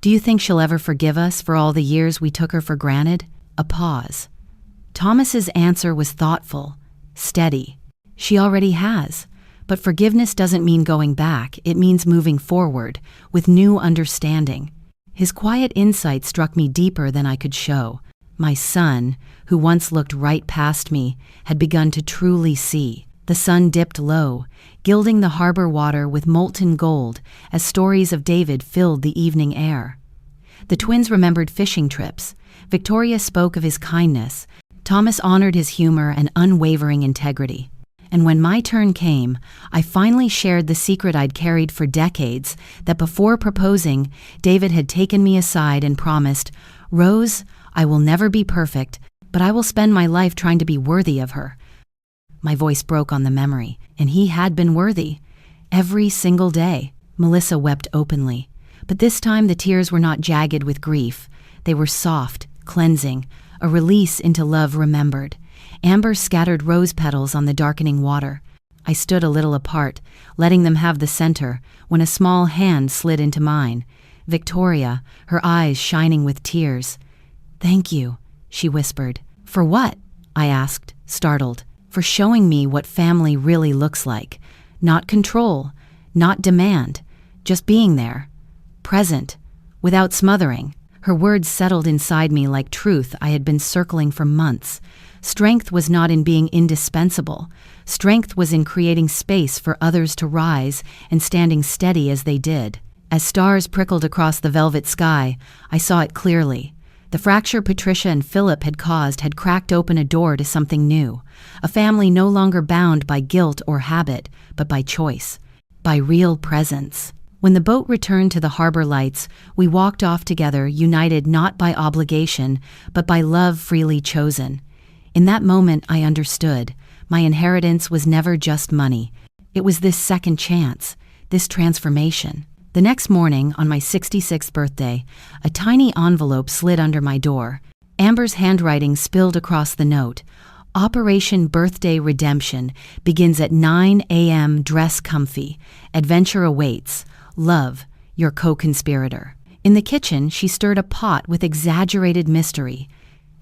Do you think she'll ever forgive us for all the years we took her for granted? A pause. Thomas's answer was thoughtful, steady. She already has. But forgiveness doesn't mean going back, it means moving forward, with new understanding. His quiet insight struck me deeper than I could show. My son, who once looked right past me, had begun to truly see. The sun dipped low, gilding the harbor water with molten gold as stories of David filled the evening air. The twins remembered fishing trips. Victoria spoke of his kindness. Thomas honored his humor and unwavering integrity. And when my turn came, I finally shared the secret I'd carried for decades, that before proposing, David had taken me aside and promised, "Rose, I will never be perfect, but I will spend my life trying to be worthy of her." My voice broke on the memory, and he had been worthy. Every single day. Melissa wept openly. But this time the tears were not jagged with grief. They were soft, cleansing, a release into love remembered. Amber scattered rose petals on the darkening water. I stood a little apart, letting them have the center, when a small hand slid into mine. Victoria, her eyes shining with tears. "Thank you," she whispered. "For what?" I asked, startled. "For showing me what family really looks like. Not control, not demand, just being there. Present, without smothering." Her words settled inside me like truth I had been circling for months. Strength was not in being indispensable. Strength was in creating space for others to rise and standing steady as they did. As stars prickled across the velvet sky, I saw it clearly. The fracture Patricia and Philip had caused had cracked open a door to something new. A family no longer bound by guilt or habit, but by choice, by real presence. When the boat returned to the harbor lights, we walked off together, united not by obligation, but by love freely chosen. In that moment, I understood. My inheritance was never just money. It was this second chance, this transformation. The next morning, on my 66th birthday, a tiny envelope slid under my door. Amber's handwriting spilled across the note. Operation Birthday Redemption begins at 9 a.m. Dress comfy. Adventure awaits. Love, your co-conspirator. In the kitchen, she stirred a pot with exaggerated mystery.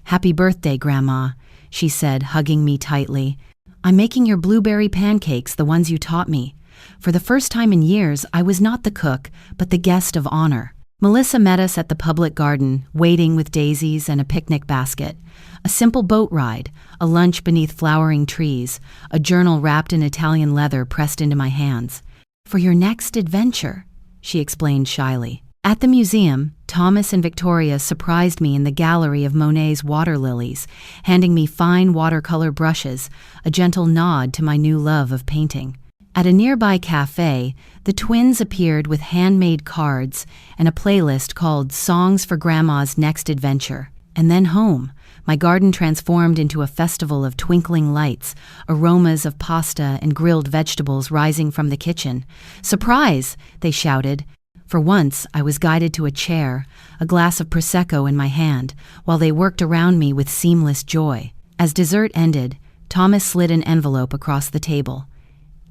"Happy birthday, Grandma," she said, hugging me tightly. "I'm making your blueberry pancakes, the ones you taught me." For the first time in years, I was not the cook, but the guest of honor. Melissa met us at the public garden, waiting with daisies and a picnic basket. A simple boat ride, a lunch beneath flowering trees, a journal wrapped in Italian leather pressed into my hands. "For your next adventure," she explained shyly. At the museum, Thomas and Victoria surprised me in the gallery of Monet's water lilies, handing me fine watercolor brushes, a gentle nod to my new love of painting. At a nearby cafe, the twins appeared with handmade cards and a playlist called Songs for Grandma's Next Adventure. And then home. My garden transformed into a festival of twinkling lights, aromas of pasta and grilled vegetables rising from the kitchen. "Surprise!" they shouted. For once, I was guided to a chair, a glass of Prosecco in my hand, while they worked around me with seamless joy. As dessert ended, Thomas slid an envelope across the table.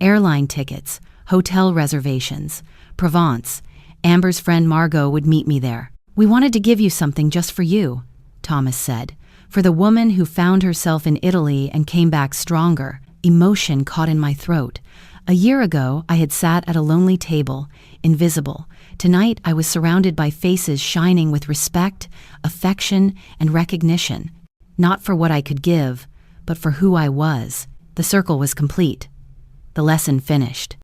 Airline tickets, hotel reservations, Provence. Amber's friend Margot would meet me there. "We wanted to give you something just for you," Thomas said. For the woman who found herself in Italy and came back stronger. Emotion caught in my throat. A year ago, I had sat at a lonely table, invisible. Tonight, I was surrounded by faces shining with respect, affection, and recognition. Not for what I could give, but for who I was. The circle was complete. The lesson finished.